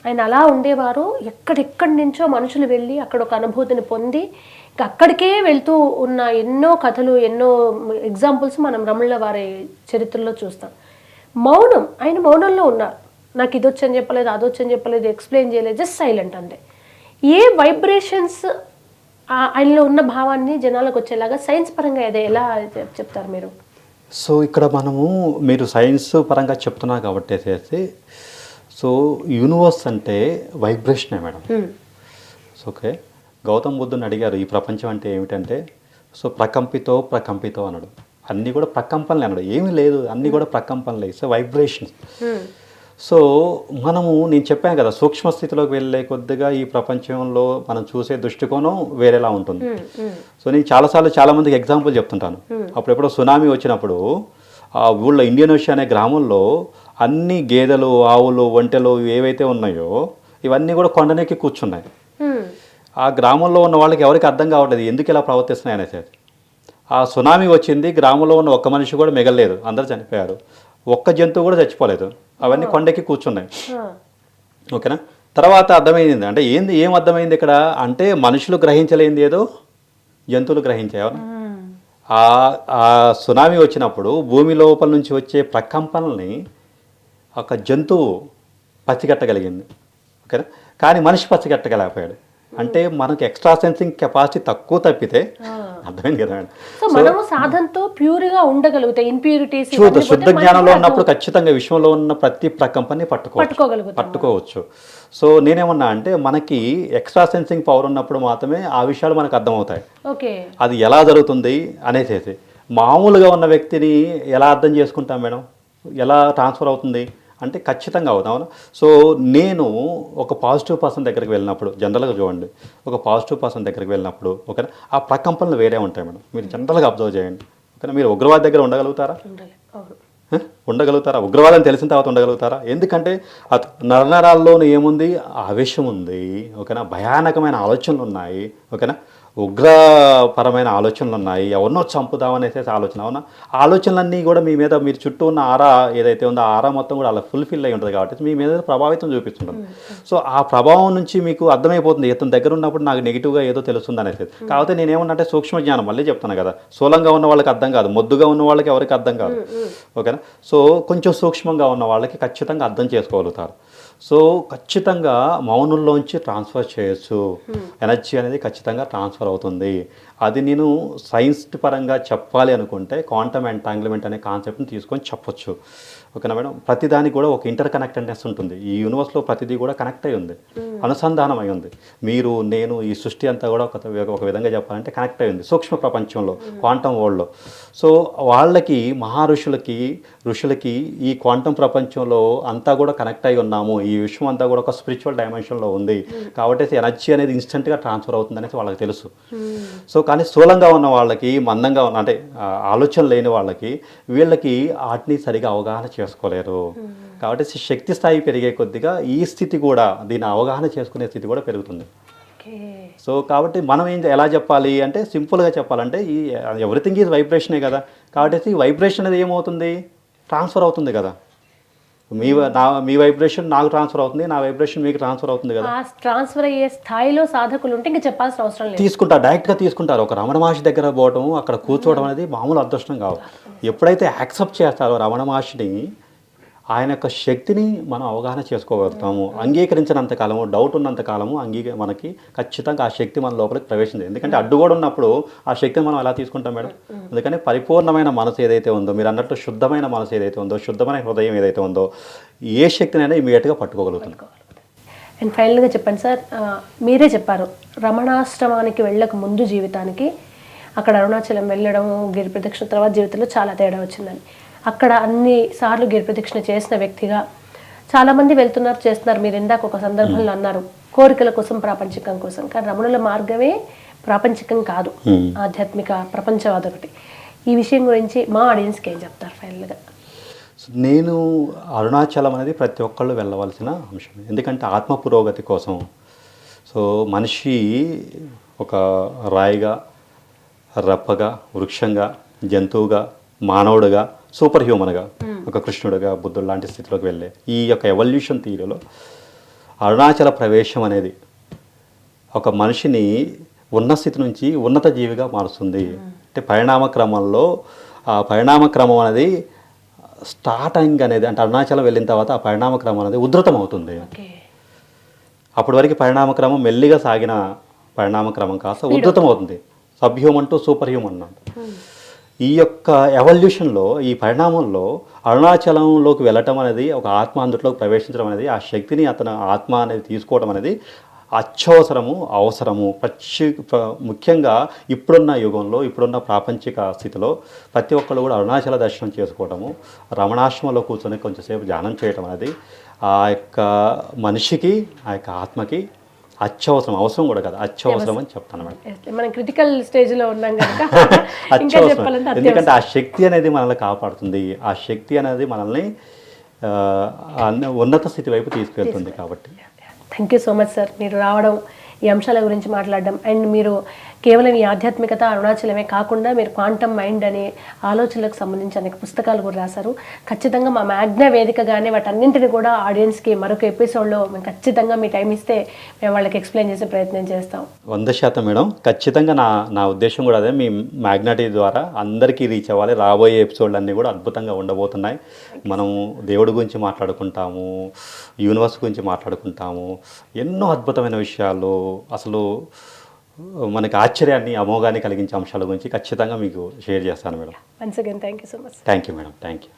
S2: ఆయన అలా ఉండేవారు. ఎక్కడెక్కడి నుంచో మనుషులు వెళ్ళి అక్కడ ఒక అనుభూతిని పొంది ఇంకా అక్కడికే వెళ్తూ ఉన్న ఎన్నో కథలు, ఎన్నో ఎగ్జాంపుల్స్ మనం రమణ వారి చరిత్రలో చూస్తాం. మౌనం, ఆయన మౌనంలో ఉన్నారు. నాకు ఇది వచ్చని చెప్పలేదు, అది వచ్చని చెప్పలేదు, ఎక్స్ప్లెయిన్ చేయలేదు, జస్ట్ సైలెంట్ అంతే. ఏ వైబ్రేషన్స్ ఆయనలో ఉన్న భావాన్ని జనాలకు వచ్చేలాగా సైన్స్ పరంగా ఎలా చెప్తారు మీరు?
S3: సో ఇక్కడ మీరు సైన్స్ పరంగా చెప్తున్నారు కాబట్టి సో యూనివర్స్ అంటే వైబ్రేషనే మేడం. ఓకే, గౌతమ్ బుద్ధుని అడిగారు ఈ ప్రపంచం అంటే ఏమిటంటే, సో ప్రకంపితో అన్నాడు. అన్నీ కూడా ప్రకంపనలే అన్నాడు. ఏమీ లేదు, అన్నీ కూడా ప్రకంపనలే. So vibrations. సో నేను చెప్పాను కదా, సూక్ష్మ స్థితిలోకి వెళ్ళే కొద్దిగా ఈ ప్రపంచంలో మనం చూసే దృష్టికోణం వేరేలా ఉంటుంది. సో నేను చాలామందికి ఎగ్జాంపుల్ చెప్తుంటాను. అప్పుడెప్పుడో సునామీ వచ్చినప్పుడు ఆ ఊళ్ళో ఇండియన్ ఓషన్ అనే గ్రామంలో అన్ని గేదెలు, ఆవులు, ఒంటెలు ఏవైతే ఉన్నాయో ఇవన్నీ కూడా కొండనెక్కి కూర్చున్నాయి. ఆ గ్రామంలో ఉన్న వాళ్ళకి ఎవరికి అర్థం కావట్లేదు ఎందుకు ఇలా ప్రవర్తిస్తున్నాయి అనేసి. ఆ సునామీ వచ్చింది, గ్రామంలో ఉన్న ఒక్క మనిషి కూడా మిగలలేదు, అందరూ చనిపోయారు. ఒక్క జంతువు కూడా చచ్చిపోలేదు, అవన్నీ కొండెక్కి కూర్చున్నాయి. ఓకేనా, తర్వాత అర్థమైంది అంటే ఏం అర్థమైంది ఇక్కడ అంటే, మనుషులు గ్రహించలేంది ఏదో జంతువులు గ్రహించాయి. ఆ సునామీ వచ్చినప్పుడు భూమి లోపల నుంచి వచ్చే ప్రకంపనల్ని ఒక జంతువు పసిగట్టగలిగింది. ఓకేనా, కానీ మనిషి పసిగట్టగలేకపోయాడు. అంటే మనకు ఎక్స్ట్రా సెన్సింగ్ కెపాసిటీ తక్కువ తప్పితే అర్థమైంది కదా.
S2: సో మనము సాధనతో ప్యూర్ గా ఉండగలుగుతాయి. ఇంప్యూరిటీస్
S3: శుద్ధ జ్ఞానంలో ఉన్నప్పుడు ఖచ్చితంగా విశ్వంలో ఉన్న ప్రతి ప్రకంపని పట్టుకోవచ్చు. సో నేనేమన్నా అంటే, మనకి ఎక్స్ట్రా సెన్సింగ్ పవర్ ఉన్నప్పుడు మాత్రమే ఆ విషయాలు మనకు అర్థమవుతాయి. అది ఎలా జరుగుతుంది అనేసి. మామూలుగా ఉన్న వ్యక్తిని ఎలా అర్థం చేసుకుంటాం మేడం, ఎలా ట్రాన్స్ఫర్ అవుతుంది అంటే ఖచ్చితంగా అవుతాను. సో నేను ఒక పాజిటివ్ పర్సన్ దగ్గరికి వెళ్ళినప్పుడు, జనరల్గా చూడండి, ఒక పాజిటివ్ పర్సన్ దగ్గరికి వెళ్ళినప్పుడు ఓకేనా, ఆ ప్రకంపనలు వేరే ఉంటాయి మేడం. మీరు జనరల్గా అబ్జర్వ్ చేయండి. ఓకేనా, మీరు ఉగ్రవాది దగ్గర ఉండగలుగుతారా? ఉగ్రవాదం తెలిసిన తర్వాత ఉండగలుగుతారా? ఎందుకంటే నరనరాల్లోనూ ఏముంది, ఆవేశం ఉంది. ఓకేనా, భయానకమైన ఆలోచనలు ఉన్నాయి. ఓకేనా, ఉగ్రపరమైన ఆలోచనలు ఉన్నాయి. ఎవరినో చంపుదామనేసి ఆలోచన. అవునా, ఆలోచనలన్నీ కూడా మీ మీద, మీరు చుట్టూ ఉన్న ఆరా ఏదైతే ఉందో ఆ ఆరా మొత్తం కూడా అలా ఫుల్ఫిల్ అయి ఉంటుంది కాబట్టి మీ మీద ప్రభావితం చూపిస్తుంటుంది. సో ఆ ప్రభావం నుంచి మీకు అర్థమైపోతుంది, ఇతని దగ్గర ఉన్నప్పుడు నాకు నెగిటివ్గా ఏదో తెలుస్తుంది అనేసి. కాకపోతే నేనేమన్నంటే సూక్ష్మ జ్ఞానం, మళ్ళీ చెప్తాను కదా, స్థూలంగా ఉన్న వాళ్ళకి అర్థం కాదు, మొద్దుగా ఉన్న వాళ్ళకి ఎవరికి అర్థం కాదు. ఓకేనా, సో కొంచెం సూక్ష్మంగా ఉన్న వాళ్ళకి ఖచ్చితంగా అర్థం చేసుకోగలుగుతారు. సో ఖచ్చితంగా మౌనంలోంచి ట్రాన్స్ఫర్ చేయొచ్చు. ఎనర్జీ అనేది ఖచ్చితంగా ట్రాన్స్ఫర్ అవుతుంది. అది నేను సైన్స్ పరంగా చెప్పాలి అనుకుంటే క్వాంటమ్ ఎంటాంగిల్మెంట్ అనే కాన్సెప్ట్ని తీసుకొని చెప్పొచ్చు. ఓకేనా మేడం, ప్రతిదానికి కూడా ఒక ఇంటర్ కనెక్టెడ్నెస్ ఉంటుంది. ఈ యూనివర్స్లో ప్రతిదీ కూడా కనెక్ట్ అయి ఉంది, అనుసంధానం అయి ఉంది. మీరు, నేను, ఈ సృష్టి అంతా కూడా ఒక విధంగా చెప్పాలంటే కనెక్ట్ అయి ఉంది సూక్ష్మ ప్రపంచంలో, క్వాంటమ్ వరల్డ్లో. సో వాళ్ళకి, ఋషులకి ఈ క్వాంటమ్ ప్రపంచంలో అంతా కూడా కనెక్ట్ అయి ఉన్నాము, ఈ విశ్వం అంతా కూడా ఒక స్పిరిచువల్ డైమెన్షన్లో ఉంది కాబట్టి ఎనర్జీ అనేది ఇన్స్టెంట్గా ట్రాన్స్ఫర్ అవుతుంది అనేసి వాళ్ళకి తెలుసు. సో కానీ స్థూలంగా ఉన్న వాళ్ళకి, మందంగా ఉన్న అంటే ఆలోచన లేని వాళ్ళకి, వీళ్ళకి వాటిని సరిగా అవగాహన చేసుకోలేరు. కాబట్టి శక్తి స్థాయి పెరిగే కొద్దిగా ఈ స్థితి కూడా, దీని అవగాహన చేసుకునే స్థితి కూడా పెరుగుతుంది. సో కాబట్టి మనం ఎలా చెప్పాలి అంటే, సింపుల్గా చెప్పాలంటే ఈ ఎవ్రీథింగ్ ఈజ్ వైబ్రేషనే కదా. కాబట్టి ఈ వైబ్రేషన్ అనేది ఏమవుతుంది, ట్రాన్స్ఫర్ అవుతుంది కదా. మీ వైబ్రేషన్ నాకు ట్రాన్స్ఫర్ అవుతుంది, నా వైబ్రేషన్ మీకు ట్రాన్స్ఫర్ అవుతుంది కదా.
S2: ఆ ట్రాన్స్ఫర్ అయ్యే స్థాయిలో సాధకులు ఉంటే ఇంకా చెప్పాల్సిన అవసరం లేదు.
S3: తీసుకుంటారు, డైరెక్ట్గా తీసుకుంటారు. ఒక రమణ మహర్షి దగ్గర పోవడం, అక్కడ కూర్చోవడం అనేది మామూలు అదృష్టం కావు. ఎప్పుడైతే యాక్సెప్ట్ చేస్తారో రమణ మహర్షిని, ఆయన యొక్క శక్తిని మనం అవగాహన చేసుకోగలుగుతాము. అంగీకరించినంత కాలము, డౌట్ ఉన్నంత కాలము మనకి ఖచ్చితంగా ఆ శక్తి మన లోపలికి ప్రవేశించదు. ఎందుకంటే అడ్డు కూడా ఉన్నప్పుడు ఆ శక్తిని మనం ఎలా తీసుకుంటాం మేడం? అందుకని పరిపూర్ణమైన మనసు ఏదైతే ఉందో, మీరు అన్నట్టు శుద్ధమైన మనసు ఏదైతే ఉందో, శుద్ధమైన హృదయం ఏదైతే ఉందో, ఏ శక్తినైనా ఇమీడియట్గా పట్టుకోగలుగుతుంది.
S2: అండ్ ఫైనల్గా చెప్పండి సార్, మీరే చెప్పారు రమణాశ్రమానికి వెళ్ళక ముందు జీవితానికి అక్కడ అరుణాచలం వెళ్ళడం, గిరి ప్రదక్షిణ తర్వాత జీవితంలో చాలా తేడా వచ్చిందని. అక్కడ అన్ని సార్లు గిరి ప్రదక్షిణ చేసిన వ్యక్తిగా చాలామంది వెళ్తున్నారు, చేస్తున్నారు. మీరు ఇందాక ఒక సందర్భంలో అన్నారు కోరికల కోసం, ప్రాపంచికం కోసం. కానీ రమణుల మార్గమే ప్రాపంచికం కాదు, ఆధ్యాత్మిక ప్రపంచవాదం ఒకటి. ఈ విషయం గురించి మా ఆడియన్స్కి ఏం చెప్తారు ఫైనల్గా?
S3: నేను అరుణాచలం అనేది ప్రతి ఒక్కళ్ళు వెళ్ళవలసిన అంశం. ఎందుకంటే ఆత్మ పురోగతి కోసం. సో మనిషి ఒక రాయిగా, రప్పగా, వృక్షంగా, జంతువుగా, మానవుడుగా, సూపర్ హ్యూమన్గా, ఒక కృష్ణుడుగా, బుద్ధుడు లాంటి స్థితిలోకి వెళ్ళే ఈ యొక్క ఎవల్యూషన్ థియరీలో అరుణాచల ప్రవేశం అనేది ఒక మనిషిని ఉన్న స్థితి నుంచి ఉన్నత జీవిగా మారుస్తుంది. అంటే పరిణామ క్రమంలో ఆ పరిణామ క్రమం అనేది స్టార్టింగ్ అనేది, అంటే అరుణాచలం వెళ్ళిన తర్వాత ఆ పరిణామ క్రమం అనేది ఉధృతం అవుతుంది. అప్పటి వరకు పరిణామ క్రమం మెల్లిగా సాగిన పరిణామ క్రమం కాస్త ఉధృతం అవుతుంది. Sub human to super human. ఈ యొక్క ఎవల్యూషన్లో, ఈ పరిణామంలో అరుణాచలంలోకి వెళ్ళటం అనేది, ఒక ఆత్మ అందులోకి ప్రవేశించడం అనేది, ఆ శక్తిని అతను ఆత్మ అనేది తీసుకోవడం అనేది అత్యవసరము, అవసరము. ముఖ్యంగా ఇప్పుడున్న యుగంలో, ఇప్పుడున్న ప్రాపంచిక స్థితిలో ప్రతి ఒక్కళ్ళు కూడా అరుణాచల దర్శనం చేసుకోవడము, రమణాశ్రమంలో కూర్చొని కొంచెంసేపు ధ్యానం చేయడం అనేది ఆ యొక్క మనిషికి, ఆ యొక్క ఆత్మకి అత్యవసరం. అవసరం కూడా కదా, అత్యవసరం అని చెప్తాను మేడం.
S2: మనం క్రిటికల్ స్టేజ్లో ఉన్నాం కనుక
S3: అత్యవసరం. ఎందుకంటే ఆ శక్తి అనేది మనల్ని కాపాడుతుంది, ఆ శక్తి అనేది మనల్ని ఉన్నత స్థితి వైపు తీసుకెళ్తుంది. కాబట్టి
S2: thank you so much sir, మీరు రావడం, ఈ అంశాల గురించి మాట్లాడడం. అండ్ మీరు కేవలం ఈ ఆధ్యాత్మికత అరుణాచలమే కాకుండా మీరు క్వాంటమ్ మైండ్ అనే ఆలోచనలకు సంబంధించి అనేక పుస్తకాలు కూడా రాశారు. ఖచ్చితంగా మా మ్యాగ్నా వేదికగానే వాటన్నింటిని కూడా ఆడియన్స్కి మరొక ఎపిసోడ్లో మేము ఖచ్చితంగా మీ టైం ఇస్తే మేము వాళ్ళకి ఎక్స్ప్లెయిన్ చేసే ప్రయత్నం చేస్తాం.
S3: 100% మేడం. ఖచ్చితంగా నా ఉద్దేశం కూడా అదే. మీ మ్యాగ్నాటీ ద్వారా అందరికీ రీచ్ అవ్వాలి. రాబోయే ఎపిసోడ్లు అన్నీ కూడా అద్భుతంగా ఉండబోతున్నాయి. మనం దేవుడి గురించి మాట్లాడుకుంటాము, యూనివర్స్ గురించి మాట్లాడుకుంటాము, ఎన్నో అద్భుతమైన విషయాలు, అసలు మనకి ఆశ్చర్యాన్ని, అమోఘాన్ని కలిగించే అంశాల గురించి ఖచ్చితంగా మీకు షేర్ చేస్తాను madam.
S2: Once again thank you so much.
S3: Thank you madam. Thank you.